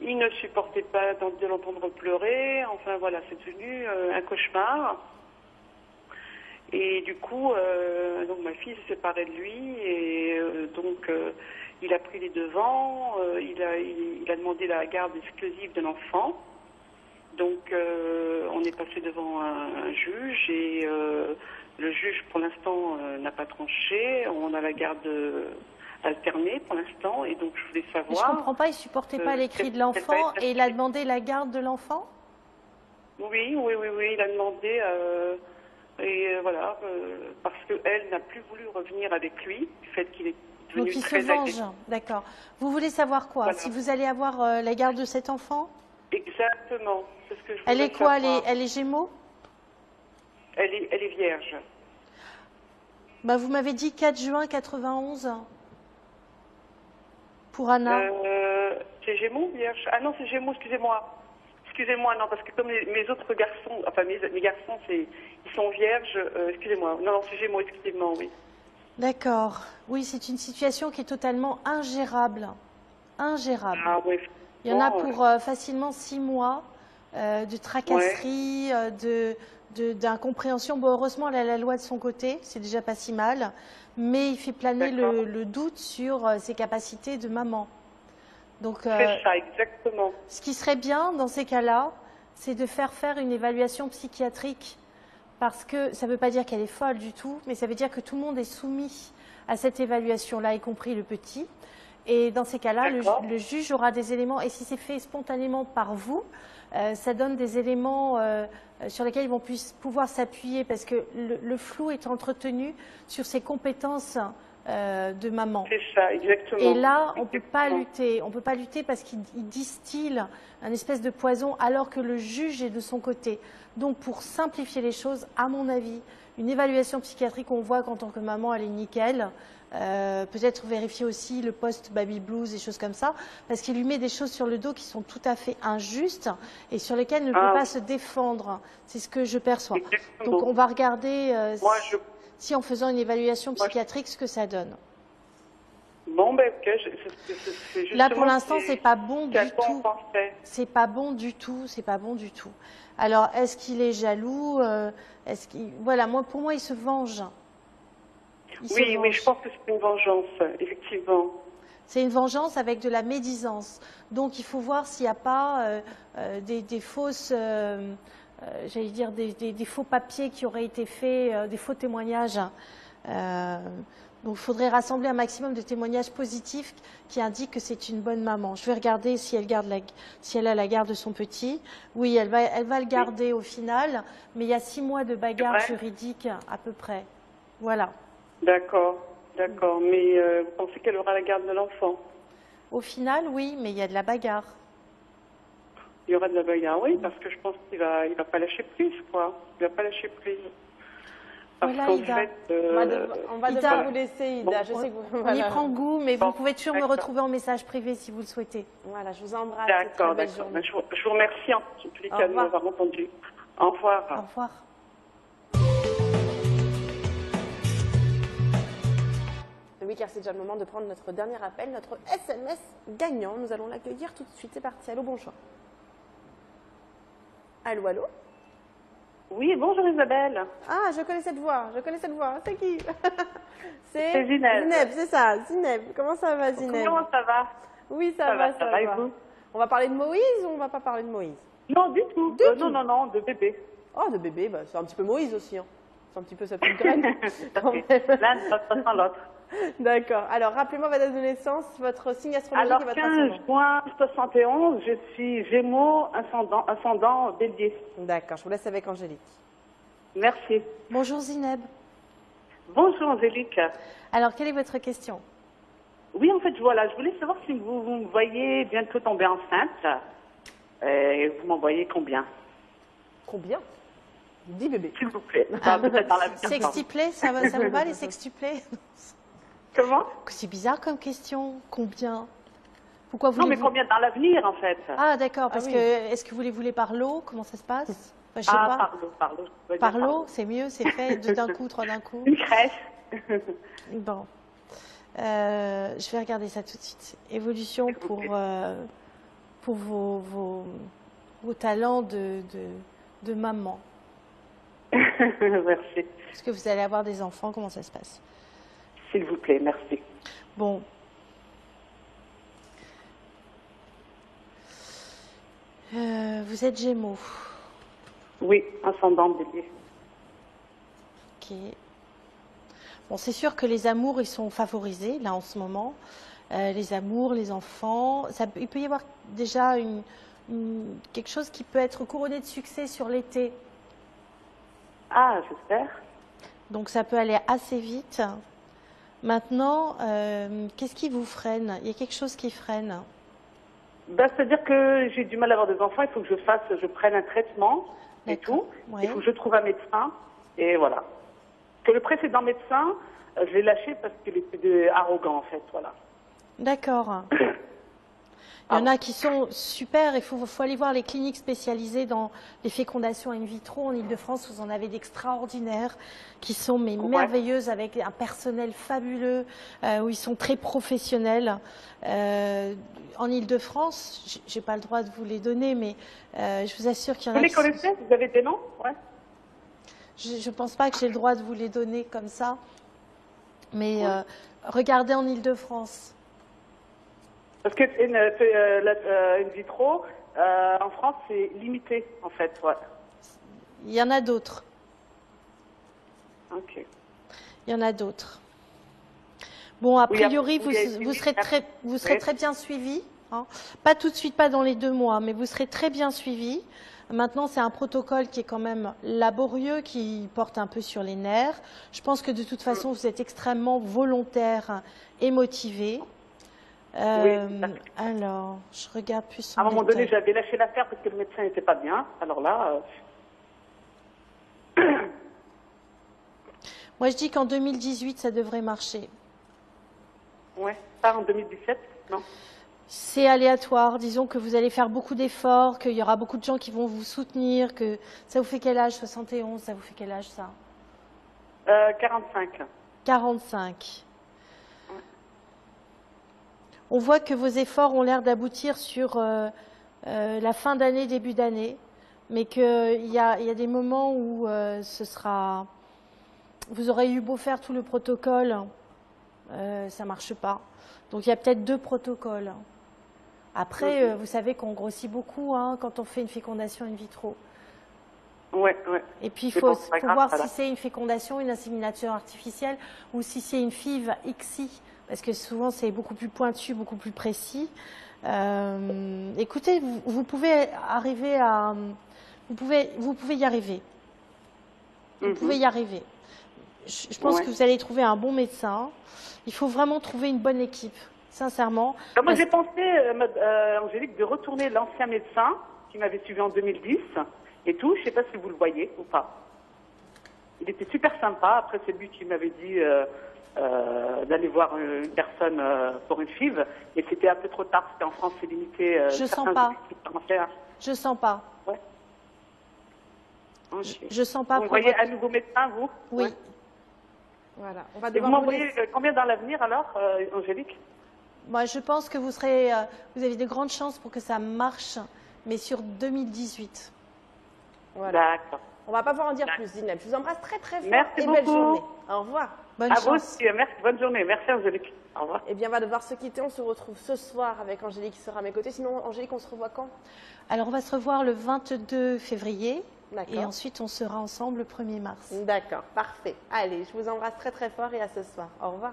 [SPEAKER 7] Il ne supportait pas de l'entendre pleurer. Enfin voilà, c'est devenu un cauchemar. Et du coup, donc ma fille s'est séparée de lui et donc il a pris les devants. Il a demandé la garde exclusive de l'enfant. Donc on est passé devant un juge et le juge pour l'instant n'a pas tranché. On a la garde alternée pour l'instant et donc je voulais
[SPEAKER 2] Mais
[SPEAKER 7] savoir.
[SPEAKER 2] je comprends pas, il supportait pas les cris de l'enfant et il a demandé la garde de l'enfant?
[SPEAKER 7] Oui, il a demandé et voilà parce qu'elle n'a plus voulu revenir avec lui, du fait qu'il est devenu
[SPEAKER 2] Donc il se
[SPEAKER 7] très
[SPEAKER 2] venge,
[SPEAKER 7] agressif.
[SPEAKER 2] D'accord. Vous voulez savoir quoi?
[SPEAKER 7] Voilà.
[SPEAKER 2] Si vous allez avoir la garde de cet enfant?
[SPEAKER 7] Exactement, c'est ce que je voulais
[SPEAKER 2] Elle est quoi?
[SPEAKER 7] savoir.
[SPEAKER 2] Elle est Gémeaux?
[SPEAKER 7] Elle est vierge.
[SPEAKER 2] Bah, vous m'avez dit 4 juin 91. pour Anna?
[SPEAKER 7] C'est Gémeaux, Vierge. Ah non, c'est Gémeaux, excusez-moi. Excusez-moi, non, parce que comme mes autres garçons, enfin mes garçons, ils sont vierges, excusez-moi. Non, c'est Gémeaux, excusez-moi, oui.
[SPEAKER 2] D'accord. Oui, c'est une situation qui est totalement ingérable. Ingérable.
[SPEAKER 7] Ah oui.
[SPEAKER 2] Il y en a pour facilement 6 mois de tracasserie, d'incompréhension. Bon, heureusement, elle a la loi de son côté, c'est déjà pas si mal, mais il fait planer le doute sur ses capacités de maman. Donc,
[SPEAKER 7] c'est ça, exactement.
[SPEAKER 2] ce qui serait bien dans ces cas-là, c'est de faire une évaluation psychiatrique, parce que ça ne veut pas dire qu'elle est folle du tout, mais ça veut dire que tout le monde est soumis à cette évaluation-là, y compris le petit. Et dans ces cas-là, le juge aura des éléments, et si c'est fait spontanément par vous, ça donne des éléments sur lesquels ils vont pouvoir s'appuyer, parce que le flou est entretenu sur ses compétences de maman.
[SPEAKER 7] C'est ça, exactement.
[SPEAKER 2] Et là, on ne peut pas lutter. On ne peut pas lutter parce qu'il distille un espèce de poison alors que le juge est de son côté. Donc, pour simplifier les choses, à mon avis, une évaluation psychiatrique, on voit qu'en tant que maman, elle est nickel. Peut-être vérifier aussi le post-baby blues, des choses comme ça, parce qu'il lui met des choses sur le dos qui sont tout à fait injustes et sur lesquelles elle ne peut pas se défendre. C'est ce que je perçois.
[SPEAKER 7] Exactement.
[SPEAKER 2] Donc, on va regarder si en faisant une évaluation psychiatrique, ce que ça donne.
[SPEAKER 7] Bon, ben, ok.
[SPEAKER 2] Là, pour l'instant, c'est pas bon du tout. C'est pas bon du tout. C'est pas bon du tout. Alors, est-ce qu'il est jaloux? Voilà, pour moi, il se venge.
[SPEAKER 7] Oui, je pense que c'est une vengeance, effectivement.
[SPEAKER 2] C'est une vengeance avec de la médisance. Donc, il faut voir s'il n'y a pas des fausses, j'allais dire, des faux papiers qui auraient été faits, des faux témoignages. Donc, il faudrait rassembler un maximum de témoignages positifs qui indiquent que c'est une bonne maman. Je vais regarder si elle a la garde de son petit. Oui, elle va le garder au final, mais il y a 6 mois de bagarre juridique à peu près. Voilà.
[SPEAKER 7] D'accord. Mais vous pensez qu'elle aura la garde de l'enfant?
[SPEAKER 2] Au final, oui, mais il y a de la bagarre.
[SPEAKER 7] Il y aura de la bagarre, oui, parce que je pense qu'il va pas lâcher prise, quoi. Il va pas lâcher prise. Parce qu'en fait,
[SPEAKER 1] on va devoir vous laisser, Ida. Je sais que
[SPEAKER 2] on y prend goût, mais vous pouvez toujours me retrouver en message privé si vous le souhaitez.
[SPEAKER 1] Voilà, je vous embrasse.
[SPEAKER 7] D'accord. Je vous remercie en tous les cas de m'avoir entendu. Au revoir.
[SPEAKER 2] Au revoir.
[SPEAKER 1] Oui, car c'est déjà le moment de prendre notre dernier appel, notre SMS gagnant. Nous allons l'accueillir tout de suite. C'est parti. Allô, bonjour. Allô, allô?
[SPEAKER 6] Oui, bonjour Isabelle.
[SPEAKER 1] Ah, je connais cette voix. C'est qui?
[SPEAKER 6] C'est Zineb.
[SPEAKER 1] Zineb, c'est ça. Zineb. Comment ça va, Zineb?
[SPEAKER 6] Comment ça va?
[SPEAKER 1] Oui, ça va.
[SPEAKER 6] Et vous?
[SPEAKER 1] On va parler de Moïse ou on va pas parler de Moïse?
[SPEAKER 6] Non, du tout. Non, de bébé.
[SPEAKER 1] Oh, de bébé, bah, c'est un petit peu Moïse aussi. Hein. C'est un petit peu sa petite graine.
[SPEAKER 6] L'un ne passe pas sans l'autre.
[SPEAKER 1] D'accord. Alors, rappelez-moi votre date de naissance, votre signe astrologique et votre ascendant.
[SPEAKER 6] 15 juin 71, je suis Gémeaux, ascendant Bélier.
[SPEAKER 1] D'accord, je vous laisse avec Angélique.
[SPEAKER 6] Merci.
[SPEAKER 2] Bonjour Zineb.
[SPEAKER 6] Bonjour Angélique.
[SPEAKER 2] Alors, quelle est votre question?
[SPEAKER 6] Oui, en fait, voilà, je voulais savoir si vous me voyez bientôt tomber enceinte. Et vous m'envoyez combien?
[SPEAKER 1] Combien? 10 bébés.
[SPEAKER 6] S'il vous plaît. Peut-être dans la
[SPEAKER 2] Sextuplé, ça vous va les sextuplés?
[SPEAKER 6] Comment?
[SPEAKER 2] C'est bizarre comme question. Combien? Pourquoi
[SPEAKER 6] Non, mais combien dans l'avenir, en fait?
[SPEAKER 2] Ah, d'accord, parce que est-ce que vous les voulez par lot? Comment ça se passe? Enfin, je sais pas.
[SPEAKER 6] Par lot.
[SPEAKER 2] Par lot, c'est mieux, c'est fait, 2 d'un coup, 3 d'un coup.
[SPEAKER 6] Une crèche.
[SPEAKER 2] Bon. Je vais regarder ça tout de suite. Évolution pour vos talents de maman.
[SPEAKER 6] Merci.
[SPEAKER 2] Est-ce que vous allez avoir des enfants? Comment ça se passe?
[SPEAKER 6] S'il vous plaît, merci.
[SPEAKER 2] Bon. Vous êtes Gémeaux.
[SPEAKER 6] Oui, ascendant Bélier.
[SPEAKER 2] Ok. Bon, c'est sûr que les amours, ils sont favorisés, là, en ce moment. Les amours, les enfants. Il peut y avoir déjà quelque chose qui peut être couronné de succès sur l'été.
[SPEAKER 6] Ah, j'espère.
[SPEAKER 2] Donc, ça peut aller assez vite. Maintenant, qu'est-ce qui vous freine? Il y a quelque chose qui freine?
[SPEAKER 6] C'est-à-dire que j'ai du mal à avoir des enfants. Il faut que je prenne un traitement et tout.
[SPEAKER 2] Ouais.
[SPEAKER 6] Il faut que je trouve un médecin. Et voilà. Que le précédent médecin, je l'ai lâché parce qu'il était arrogant, en fait. Voilà.
[SPEAKER 2] D'accord. Il y en a qui sont super. Il faut aller voir les cliniques spécialisées dans les fécondations in vitro. En Ile-de-France, vous en avez d'extraordinaires qui sont merveilleuses avec un personnel fabuleux, où ils sont très professionnels. En Ile-de-France, j'ai pas le droit de vous les donner, mais je vous assure qu'il y en a.
[SPEAKER 6] Vous les connaissez? Vous avez des noms? Ouais.
[SPEAKER 2] Je ne pense pas que j'ai le droit de vous les donner comme ça. Mais regardez en Ile-de-France.
[SPEAKER 6] Parce que in vitro, en France, c'est limité, en fait. Ouais.
[SPEAKER 2] Il y en a d'autres.
[SPEAKER 6] Ok.
[SPEAKER 2] Il y en a d'autres. Bon, a priori, vous serez très bien suivi. Hein. Pas tout de suite, pas dans les 2 mois, mais vous serez très bien suivi. Maintenant, c'est un protocole qui est quand même laborieux, qui porte un peu sur les nerfs. Je pense que de toute façon, vous êtes extrêmement volontaire et motivé. Alors, je regarde plus son
[SPEAKER 6] À un moment
[SPEAKER 2] détail.
[SPEAKER 6] donné, j'avais lâché l'affaire parce que le médecin n'était pas bien. Alors là...
[SPEAKER 2] Moi, je dis qu'en 2018, ça devrait marcher.
[SPEAKER 6] Ouais, pas en 2017, non?
[SPEAKER 2] C'est aléatoire. Disons que vous allez faire beaucoup d'efforts, qu'il y aura beaucoup de gens qui vont vous soutenir, que ça vous fait quel âge? 71, ça vous fait quel âge ça?
[SPEAKER 6] 45.
[SPEAKER 2] 45. On voit que vos efforts ont l'air d'aboutir sur la fin d'année, début d'année, mais qu'il y a des moments où vous aurez eu beau faire tout le protocole, ça ne marche pas. Donc il y a peut-être 2 protocoles. Après, vous savez qu'on grossit beaucoup quand on fait une fécondation in vitro.
[SPEAKER 6] Ouais.
[SPEAKER 2] Et puis il faut voir si c'est une fécondation, une insémination artificielle, ou si c'est une FIV XI. Parce que souvent, c'est beaucoup plus pointu, beaucoup plus précis. Écoutez, vous pouvez arriver à... Vous pouvez y arriver. Vous pouvez y arriver. Je pense que vous allez trouver un bon médecin. Il faut vraiment trouver une bonne équipe, sincèrement.
[SPEAKER 6] Moi, j'ai pensé, Angélique, de retourner l'ancien médecin qui m'avait suivi en 2010 et tout. Je ne sais pas si vous le voyez ou pas. Il était super sympa. Après, c'est lui qui m'avait dit... d'aller voir une personne pour une FIV, mais c'était un peu trop tard, c'était en France, c'est limité.
[SPEAKER 2] Je sens pas. Je sens pas.
[SPEAKER 6] Ouais. Okay.
[SPEAKER 2] Je sens pas.
[SPEAKER 6] Vous voyez un nouveau médecin, vous?
[SPEAKER 2] Oui.
[SPEAKER 6] Ouais.
[SPEAKER 1] Voilà. On va
[SPEAKER 6] Et vous m'envoyez combien dans l'avenir alors, Angélique?
[SPEAKER 2] Moi, je pense que vous avez de grandes chances pour que ça marche, mais sur 2018.
[SPEAKER 1] Voilà.
[SPEAKER 6] D'accord.
[SPEAKER 1] On ne va pas pouvoir en dire plus, Zineb. Je vous embrasse très très fort.
[SPEAKER 6] Merci
[SPEAKER 1] et
[SPEAKER 6] beaucoup.
[SPEAKER 1] belle journée. Au revoir.
[SPEAKER 2] Bonne
[SPEAKER 6] à
[SPEAKER 2] chance.
[SPEAKER 6] vous aussi, merci, bonne journée. Merci Angélique. Au revoir.
[SPEAKER 1] Eh bien, on va devoir se quitter. On se retrouve ce soir avec Angélique qui sera à mes côtés. Sinon, Angélique, on se revoit quand?
[SPEAKER 2] Alors, on va se revoir le 22 février.
[SPEAKER 1] D'accord.
[SPEAKER 2] Et ensuite, on sera ensemble le 1er mars.
[SPEAKER 1] D'accord, parfait. Allez, je vous embrasse très très fort et à ce soir. Au revoir.